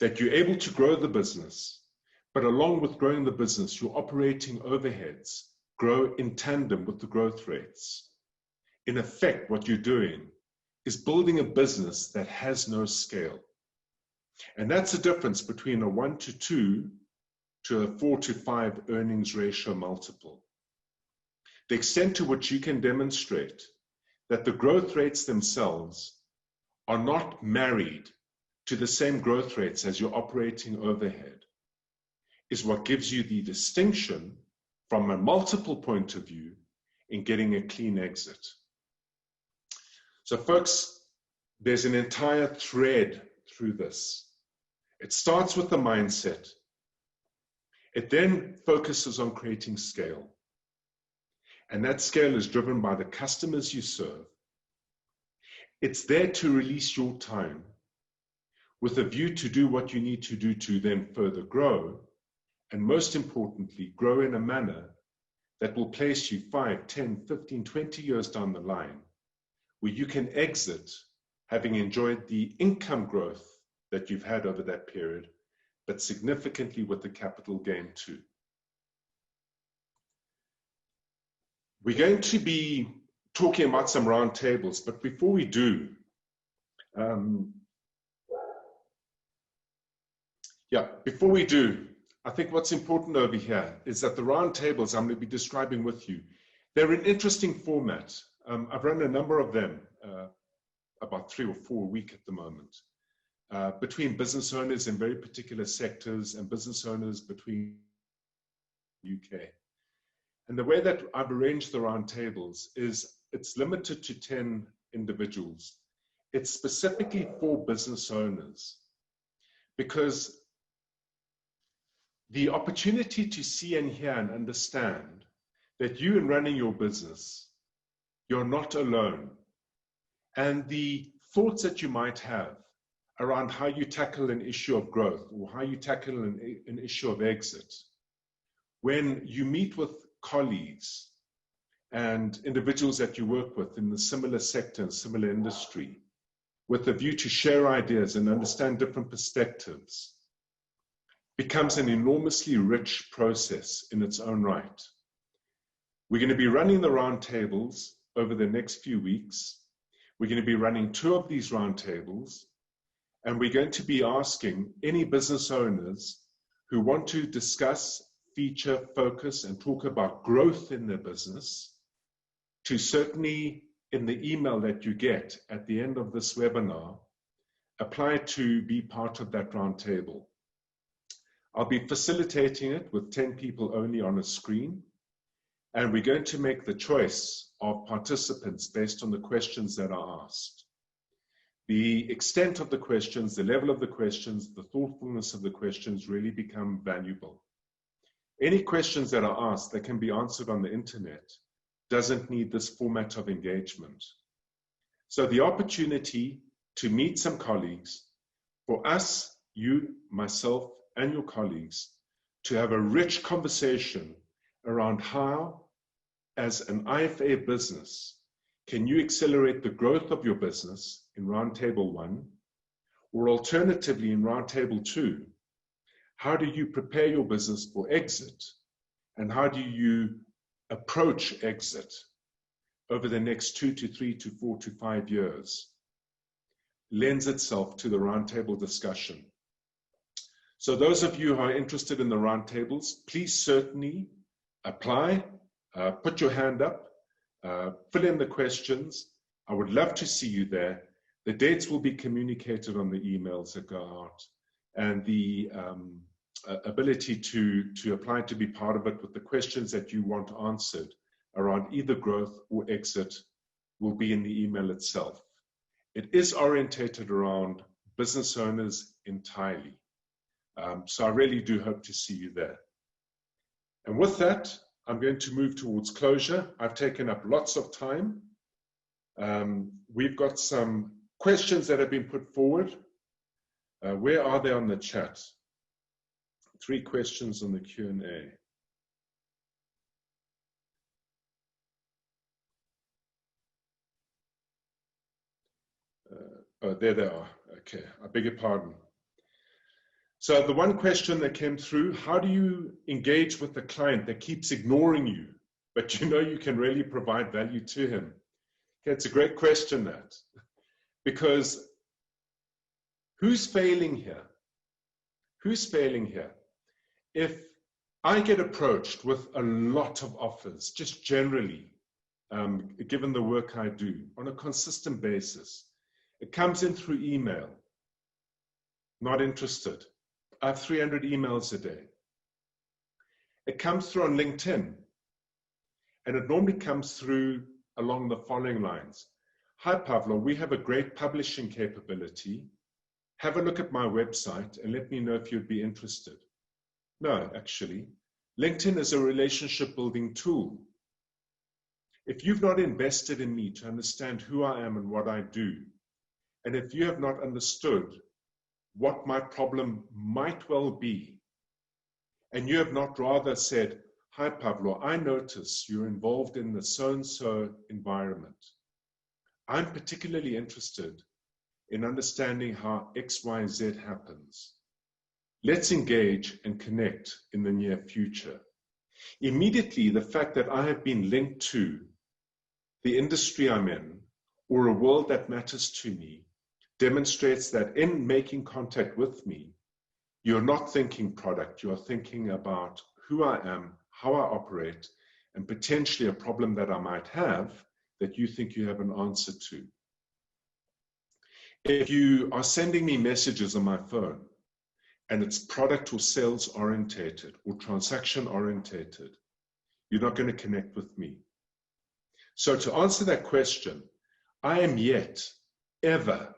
that you're able to grow the business, but along with growing the business, your operating overheads grow in tandem with the growth rates. In effect, what you're doing is building a business that has no scale. And that's the difference between a 1:2 to a 4:5 earnings ratio multiple. the extent to which you can demonstrate that the growth rates themselves are not married to the same growth rates as your operating overhead is what gives you the distinction from a multiple point of view in getting a clean exit. So folks, there's an entire thread through this. It starts with the mindset. It then focuses on creating scale. And that scale is driven by the customers you serve. It's there to release your time with a view to do what you need to do to then further grow. And most importantly, grow in a manner that will place you 5, 10, 15, 20 years down the line, where you can exit having enjoyed the income growth that you've had over that period, but significantly with the capital gain too. We're going to be talking about some round tables, but before we do, I think what's important over here is that the round tables I'm going to be describing with you, they're an interesting format. I've run a number of them, about 3 or 4 a week at the moment, between business owners in very particular sectors and business owners between UK. And the way that I've arranged the round tables is it's limited to 10 individuals. It's specifically for business owners, because the opportunity to see and hear and understand that you in running your business, you're not alone. And the thoughts that you might have around how you tackle an issue of growth or how you tackle an issue of exit, when you meet with colleagues and individuals that you work with in the similar sector and similar industry, with a view to share ideas and understand different perspectives, becomes an enormously rich process in its own right. We're going to be running the round tables over the next few weeks. We're going to be running 2 of these round tables, and we're going to be asking any business owners who want to discuss, feature, focus, and talk about growth in their business to certainly, in the email that you get at the end of this webinar, apply to be part of that round table. I'll be facilitating it with 10 people only on a screen, and we're going to make the choice of participants based on the questions that are asked. The extent of the questions, the level of the questions, the thoughtfulness of the questions really become valuable. Any questions that are asked that can be answered on the internet doesn't need this format of engagement. So the opportunity to meet some colleagues, for us, you, myself, and your colleagues, to have a rich conversation around how, as an IFA business, can you accelerate the growth of your business in Roundtable 1, or alternatively in Roundtable 2, how do you prepare your business for exit, and how do you approach exit over the next 2 to 3 to 4 to 5 years, lends itself to the roundtable discussion. So those of you who are interested in the roundtables, please certainly apply, put your hand up, fill in the questions. I would love to see you there. The dates will be communicated on the emails that go out, and the ability to apply to be part of it with the questions that you want answered around either growth or exit will be in the email itself. It is orientated around business owners entirely. So I really do hope to see you there. And with that, I'm going to move towards closure. I've taken up lots of time. We've got some questions that have been put forward. Where are they on the chat? 3 questions on the Q&A. Oh, there they are. Okay, I beg your pardon. So the one question that came through, how do you engage with the client that keeps ignoring you, but you know you can really provide value to him? Okay, it's a great question, that, because who's failing here? Who's failing here? If I get approached with a lot of offers, just generally, given the work I do, on a consistent basis. It comes in through email. Not interested. I have 300 emails a day. It comes through on LinkedIn, and it normally comes through along the following lines. Hi, Pavlo, we have a great publishing capability. Have a look at my website and let me know if you'd be interested. No, actually, LinkedIn is a relationship building tool. If you've not invested in me to understand who I am and what I do, and if you have not understood what my problem might well be, and you have not rather said, hi, Pavlo, I notice you're involved in the so-and-so environment. I'm particularly interested in understanding how X, Y, Z happens. Let's engage and connect in the near future. Immediately, the fact that I have been linked to the industry I'm in or a world that matters to me demonstrates that in making contact with me, you're not thinking product, you're thinking about who I am, how I operate, and potentially a problem that I might have that you think you have an answer to. If you are sending me messages on my phone and it's product or sales orientated or transaction orientated, you're not going to connect with me. So to answer that question, I am yet ever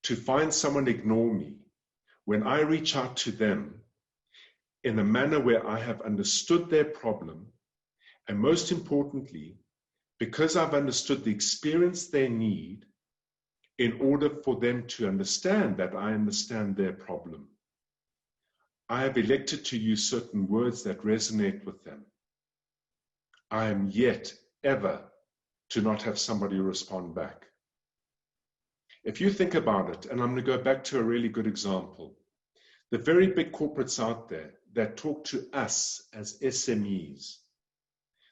to find someone ignore me when I reach out to them in a manner where I have understood their problem, and most importantly, because I've understood the experience they need in order for them to understand that I understand their problem. I have elected to use certain words that resonate with them. I am yet ever to not have somebody respond back. If you think about it, and I'm going to go back to a really good example, the very big corporates out there that talk to us as SMEs,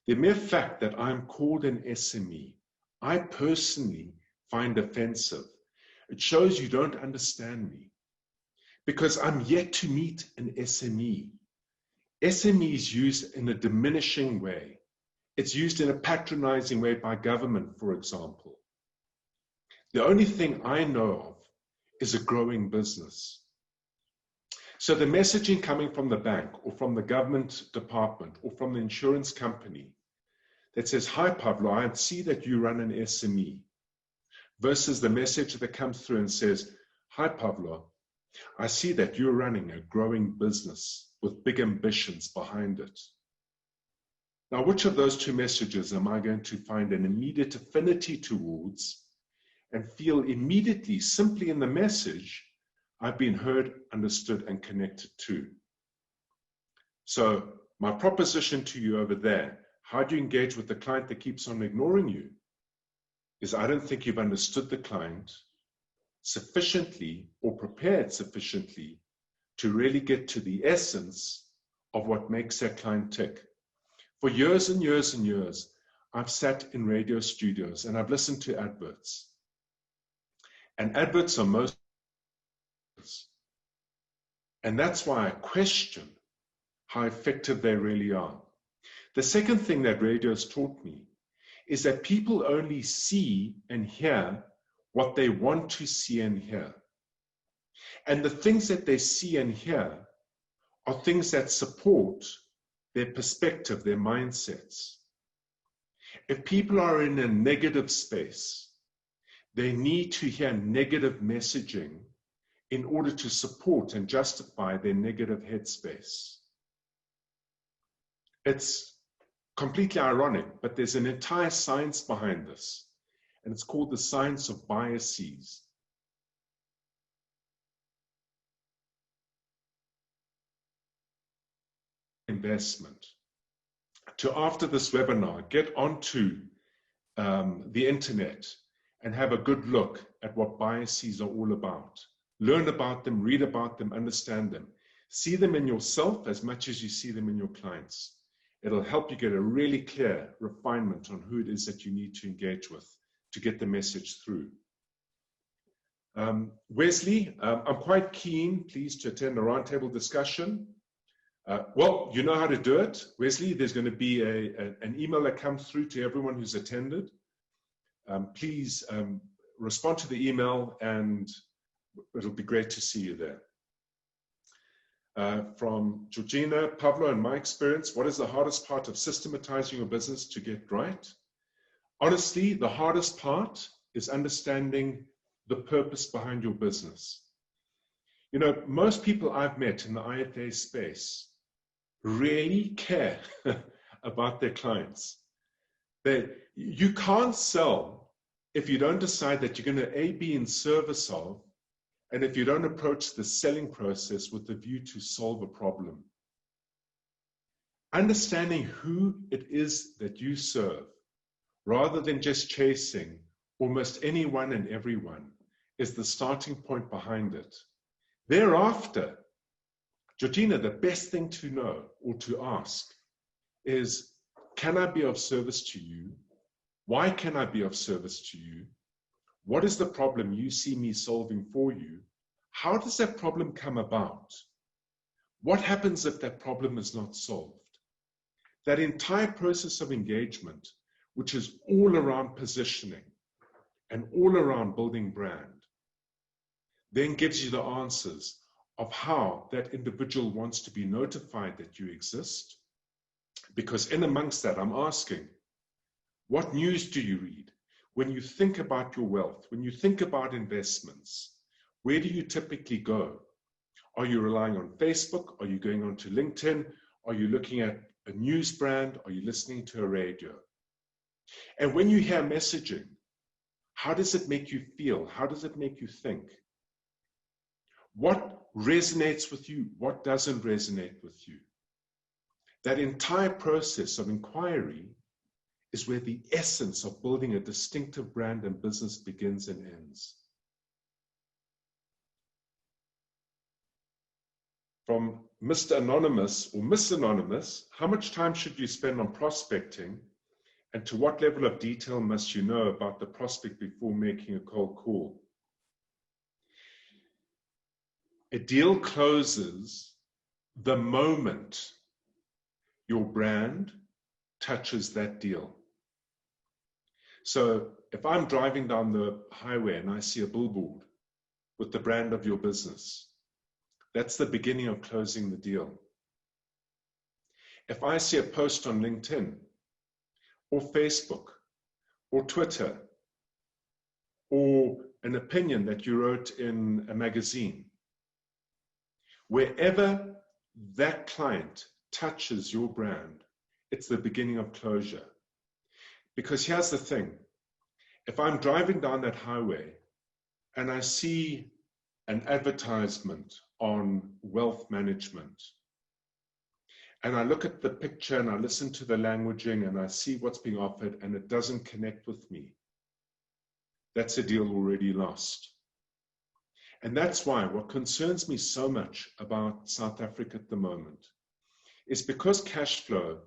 the mere fact that I'm called an SME, I personally find offensive. It shows you don't understand me because I'm yet to meet an SME. SME is used in a diminishing way. It's used in a patronizing way by government, for example. The only thing I know of is a growing business. So the messaging coming from the bank or from the government department or from the insurance company that says, hi, Pavlo, I see that you run an SME, versus the message that comes through and says, hi, Pavlo, I see that you're running a growing business with big ambitions behind it. Now, which of those two messages am I going to find an immediate affinity towards and feel immediately, simply in the message, I've been heard, understood, and connected to? So my proposition to you over there, how do you engage with the client that keeps on ignoring you, is I don't think you've understood the client sufficiently or prepared sufficiently to really get to the essence of what makes that client tick. For years and years and years, I've sat in radio studios and I've listened to adverts. And adverts are most, and that's why I question how effective they really are. The second thing that radio has taught me is that people only see and hear what they want to see and hear. And the things that they see and hear are things that support their perspective, their mindsets. If people are in a negative space, they need to hear negative messaging in order to support and justify their negative headspace. It's completely ironic, but there's an entire science behind this, and it's called the science of biases. Investment. To, after this webinar, get onto the internet and have a good look at what biases are all about. Learn about them, read about them, understand them. See them in yourself as much as you see them in your clients. It'll help you get a really clear refinement on who it is that you need to engage with to get the message through. Wesley, I'm quite keen, please, to attend a roundtable discussion. Well, you know how to do it, Wesley. There's going to be an email that comes through to everyone who's attended. Please respond to the email, and it'll be great to see you there. From Georgina, Pavlo, in my experience, what is the hardest part of systematizing your business to get right? Honestly, the hardest part is understanding the purpose behind your business. You know, most people I've met in the IFA space really care about their clients. You can't sell if you don't decide that you're going to be in service of, and if you don't approach the selling process with the view to solve a problem. Understanding who it is that you serve, rather than just chasing almost anyone and everyone, is the starting point behind it. Thereafter, Georgina, the best thing to know or to ask is, can I be of service to you? Why can I be of service to you? What is the problem you see me solving for you? How does that problem come about? What happens if that problem is not solved? That entire process of engagement, which is all around positioning and all around building brand, then gives you the answers of how that individual wants to be notified that you exist. Because in amongst that, I'm asking, what news do you read? When you think about your wealth, when you think about investments, where do you typically go? Are you relying on Facebook? Are you going onto LinkedIn? Are you looking at a news brand? Are you listening to a radio? And when you hear messaging, how does it make you feel? How does it make you think? What resonates with you? What doesn't resonate with you? That entire process of inquiry is where the essence of building a distinctive brand and business begins and ends. From Mr. Anonymous or Miss Anonymous, how much time should you spend on prospecting, and to what level of detail must you know about the prospect before making a cold call? A deal closes the moment your brand touches that deal. So if I'm driving down the highway and I see a billboard with the brand of your business, that's the beginning of closing the deal. If I see a post on LinkedIn or Facebook or Twitter or an opinion that you wrote in a magazine, wherever that client touches your brand, it's the beginning of closure. Because here's the thing, if I'm driving down that highway and I see an advertisement on wealth management, and I look at the picture and I listen to the languaging and I see what's being offered and it doesn't connect with me, that's a deal already lost. And that's why what concerns me so much about South Africa at the moment is because cash flow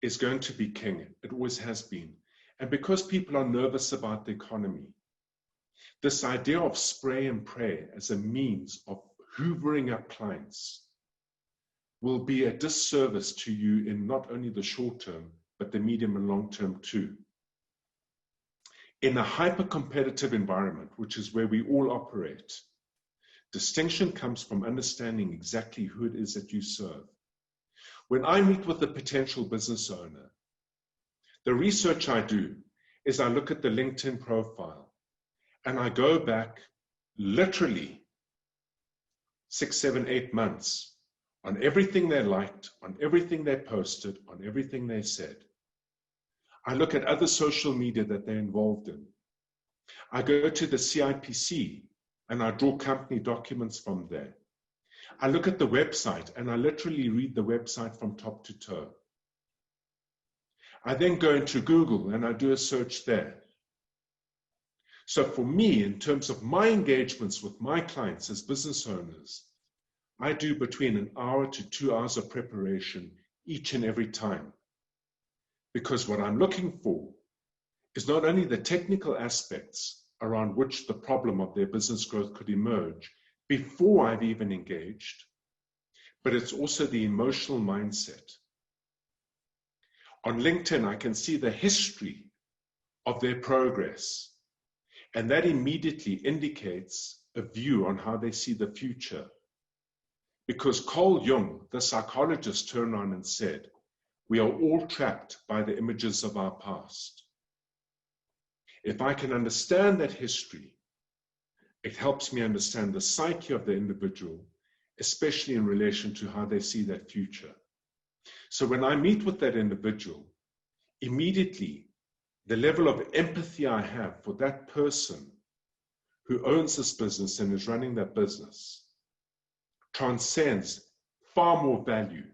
is going to be king. It always has been. And because people are nervous about the economy, this idea of spray and pray as a means of hoovering up clients will be a disservice to you in not only the short term, but the medium and long term too. In a hyper-competitive environment, which is where we all operate, distinction comes from understanding exactly who it is that you serve. When I meet with a potential business owner, the research I do is I look at the LinkedIn profile and I go back literally 6, 7, 8 months on everything they liked, on everything they posted, on everything they said. I look at other social media that they're involved in. I go to the CIPC and I draw company documents from there. I look at the website and I literally read the website from top to toe. I then go into Google and I do a search there. So for me, in terms of my engagements with my clients as business owners, I do between an hour to 2 hours of preparation each and every time. Because what I'm looking for is not only the technical aspects around which the problem of their business growth could emerge before I've even engaged, but it's also the emotional mindset. On LinkedIn, I can see the history of their progress, and that immediately indicates a view on how they see the future. Because Carl Jung, the psychologist, turned on and said, we are all trapped by the images of our past. If I can understand that history, it helps me understand the psyche of the individual, especially in relation to how they see that future. So when I meet with that individual, immediately the level of empathy I have for that person who owns this business and is running that business transcends far more value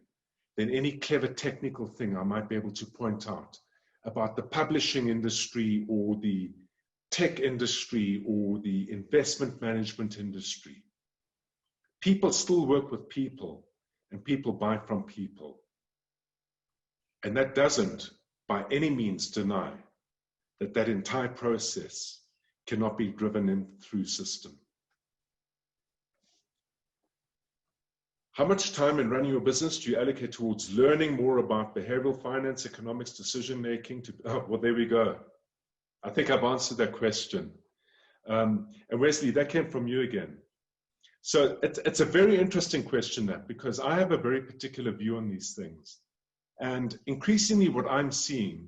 than any clever technical thing I might be able to point out about the publishing industry or the tech industry or the investment management industry. People still work with people, and people buy from people. And that doesn't by any means deny that that entire process cannot be driven in through system. How much time in running your business do you allocate towards learning more about behavioral finance, economics, decision-making? Well, there we go. I think I've answered that question. And Wesley, that came from you again. So it's a very interesting question, that, because I have a very particular view on these things. And increasingly what I'm seeing,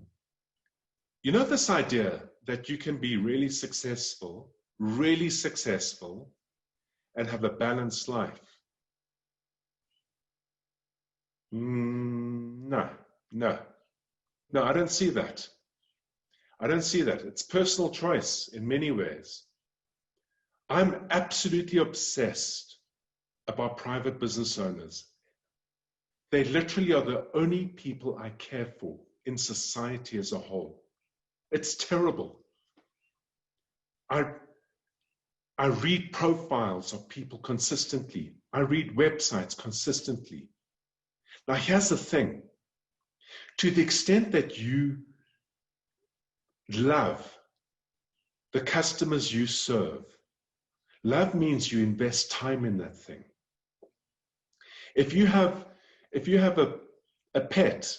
you know, this idea that you can be really successful, and have a balanced life. No, I don't see that. I don't see that. It's personal choice in many ways. I'm absolutely obsessed about private business owners. They literally are the only people I care for in society as a whole. It's terrible. I read profiles of people consistently. I read websites consistently. Now, here's the thing. To the extent that you love the customers you serve, love means you invest time in that thing. If you have a pet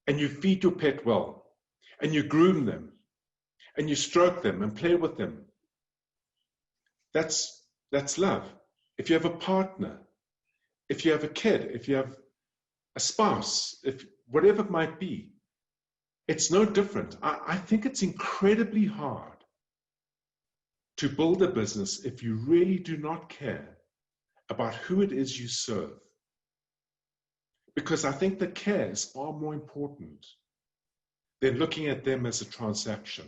and you feed your pet well, and you groom them, and you stroke them and play with them, that's love. If you have a partner, if you have a kid, if you have a spouse, if whatever it might be, it's no different. I think it's incredibly hard to build a business if you really do not care about who it is you serve. Because I think the care is far more important than looking at them as a transaction.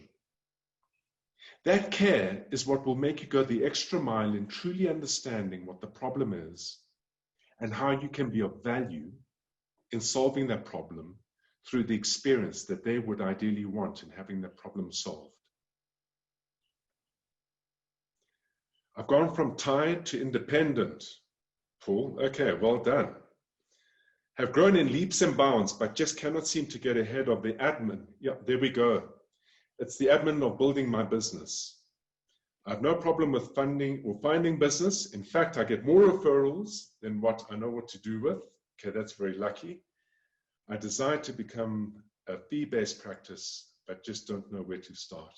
That care is what will make you go the extra mile in truly understanding what the problem is and how you can be of value in solving that problem through the experience that they would ideally want in having that problem solved. I've gone from tied to independent. Paul, okay, well done. Have grown in leaps and bounds, but just cannot seem to get ahead of the admin. Yeah, there we go. It's the admin of building my business. I have no problem with funding or finding business. In fact, I get more referrals than what I know what to do with. Okay, that's very lucky. I desire to become a fee-based practice, but just don't know where to start.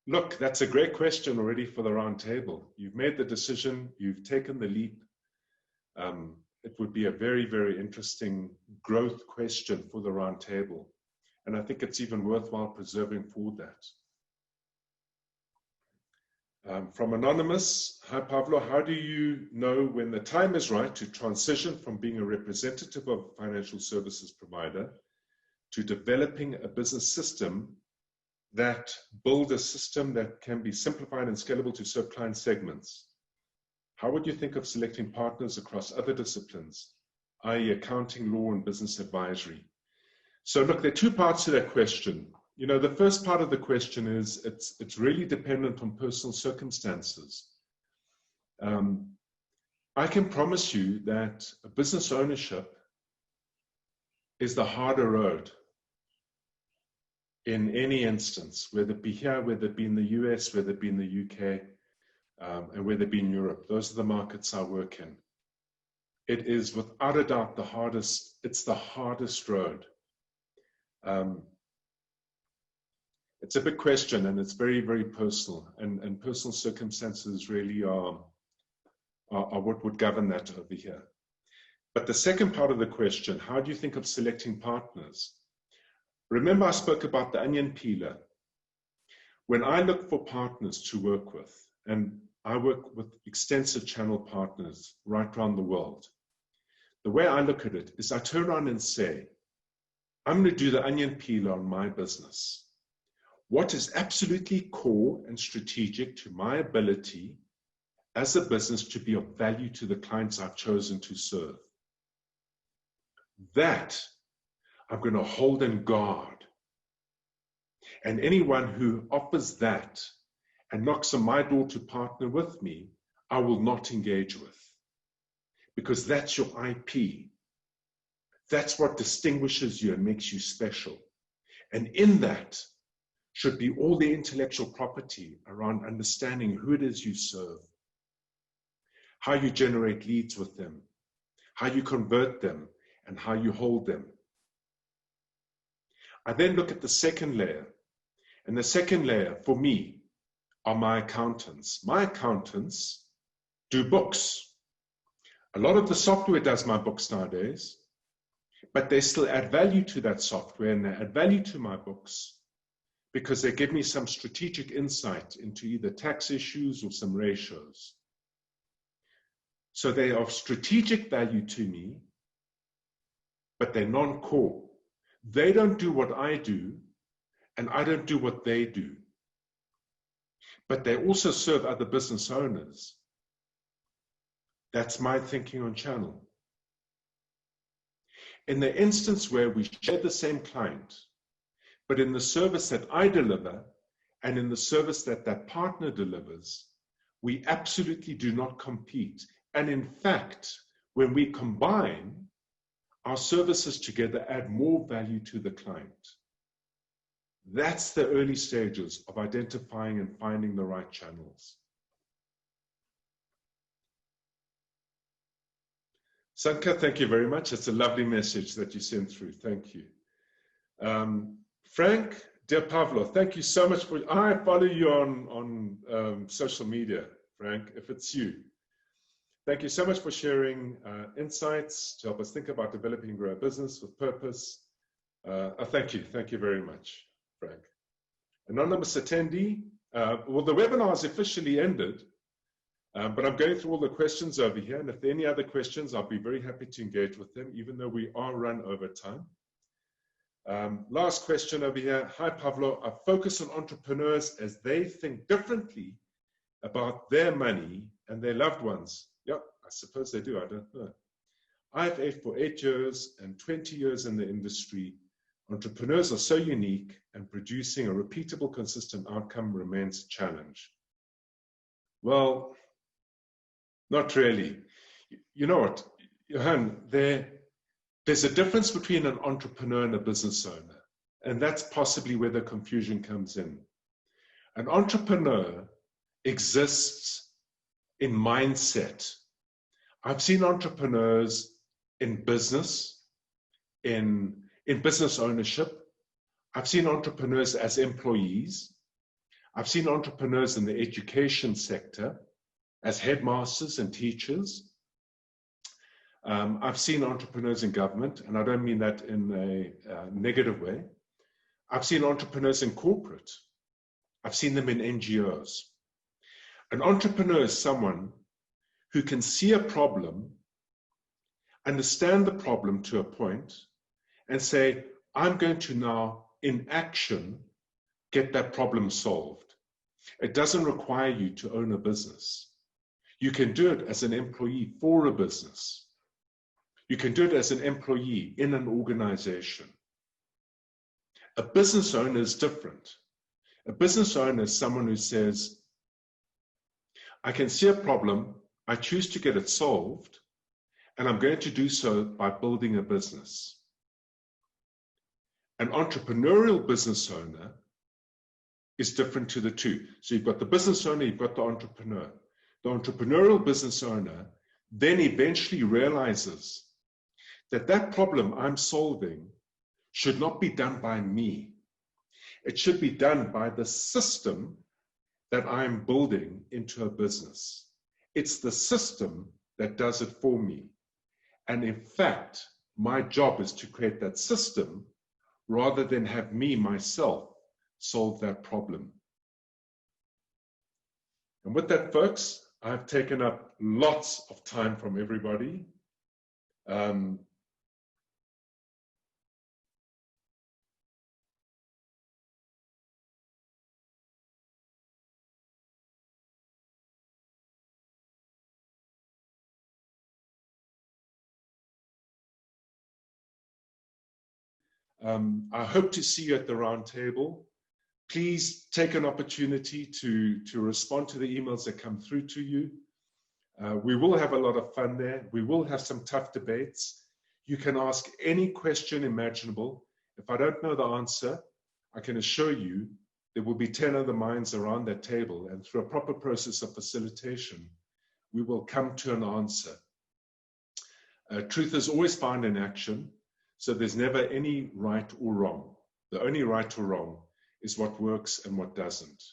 Look, that's a great question already for the round table. You've made the decision, you've taken the leap. It would be a very, very interesting growth question for the round table. And I think it's even worthwhile preserving for that. From Anonymous, hi Pavlo, how do you know when the time is right to transition from being a representative of a financial services provider to developing a business system that build a system that can be simplified and scalable to serve client segments? How would you think of selecting partners across other disciplines, i.e. accounting, law, and business advisory? So look, there are two parts to that question. You know, the first part of the question is it's really dependent on personal circumstances. I can promise you that business ownership is the harder road in any instance, whether it be here, whether it be in the US, whether it be in the UK. and whether it be in Europe. Those are the markets I work in. It is without a doubt the hardest, it's the hardest road. It's a big question, and it's very, very personal, and personal circumstances really are what would govern that over here. But the second part of the question, how do you think of selecting partners? Remember I spoke about the onion peeler. When I look for partners to work with, and I work with extensive channel partners right around the world, the way I look at it is I turn around and say, I'm going to do the onion peeler on my business. What is absolutely core and strategic to my ability as a business to be of value to the clients I've chosen to serve? That I'm going to hold and guard. And anyone who offers that and knocks on my door to partner with me, I will not engage with. Because that's your IP. That's what distinguishes you and makes you special. And in that should be all the intellectual property around understanding who it is you serve, how you generate leads with them, how you convert them, and how you hold them. I then look at the second layer. And the second layer, for me, are my accountants. My accountants do books. A lot of the software does my books nowadays, but they still add value to that software, and they add value to my books because they give me some strategic insight into either tax issues or some ratios. So they are of strategic value to me, but they're non-core. They don't do what I do, and I don't do what they do. But they also serve other business owners. That's my thinking on channel. In the instance where we share the same client, but in the service that I deliver and in the service that that partner delivers, we absolutely do not compete. And in fact, when we combine, our services together add more value to the client. That's the early stages of identifying and finding the right channels. Sanka, thank you very much. It's a lovely message that you sent through. Thank you. Frank, dear Pavlo, thank you so much for, I follow you on social media, Frank, if it's you. Thank you so much for sharing insights to help us think about developing and grow a business with purpose. Thank you very much, Frank. Anonymous attendee, well, the webinar is officially ended, but I'm going through all the questions over here, and if there are any other questions, I'll be very happy to engage with them, even though we are run over time. Last question over here. Hi, Pavlo. I focus on entrepreneurs as they think differently about their money and their loved ones. Yep, I suppose they do. I don't know. I've for 8 years and 20 years in the industry. Entrepreneurs are so unique, and producing a repeatable, consistent outcome remains a challenge. Well, not really. You know what, Johan, there's a difference between an entrepreneur and a business owner, and that's possibly where the confusion comes in. An entrepreneur exists in mindset. I've seen entrepreneurs in business, in business ownership. I've seen entrepreneurs as employees. I've seen entrepreneurs in the education sector as headmasters and teachers. I've seen entrepreneurs in government, and I don't mean that in a negative way. I've seen entrepreneurs in corporate. I've seen them in NGOs. An entrepreneur is someone who can see a problem, understand the problem to a point, and say, I'm going to now, in action, get that problem solved. It doesn't require you to own a business. You can do it as an employee for a business. You can do it as an employee in an organization. A business owner is different. A business owner is someone who says, I can see a problem, I choose to get it solved, and I'm going to do so by building a business. An entrepreneurial business owner is different to the two. So you've got the business owner, you've got the entrepreneur. the entrepreneurial business owner then eventually realizes that that problem I'm solving should not be done by me. It should be done by the system that I'm building into a business. It's the system that does it for me. And in fact, my job is to create that system rather than have me, myself, solve that problem. And with that, folks, I've taken up lots of time from everybody. I hope to see you at the round table. Please take an opportunity to respond to the emails that come through to you. We will have a lot of fun there. We will have some tough debates. You can ask any question imaginable. If I don't know the answer, I can assure you there will be 10 other minds around that table, and through a proper process of facilitation, we will come to an answer. Truth is always found in action, so there's never any right or wrong. The only right or wrong is what works and what doesn't.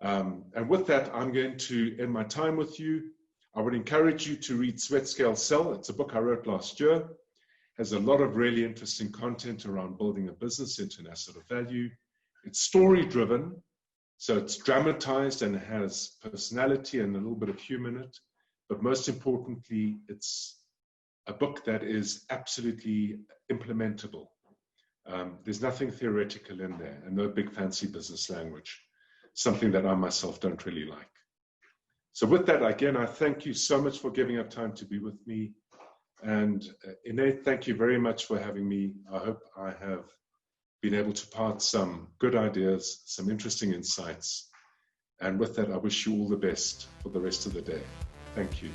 And with that, I'm going to end my time with you. I would encourage you to read Sweat Scale Sell. It's a book I wrote last year. Has a lot of really interesting content around building a business into an asset of value. It's story-driven, so it's dramatized and it has personality and a little bit of humor in it. But most importantly, it's a book that is absolutely implementable. There's nothing theoretical in there and no big fancy business language, something that I myself don't really like. So with that, again, I thank you so much for giving up time to be with me. And Ine, thank you very much for having me. I hope I have been able to part some good ideas, some interesting insights. And with that, I wish you all the best for the rest of the day. Thank you.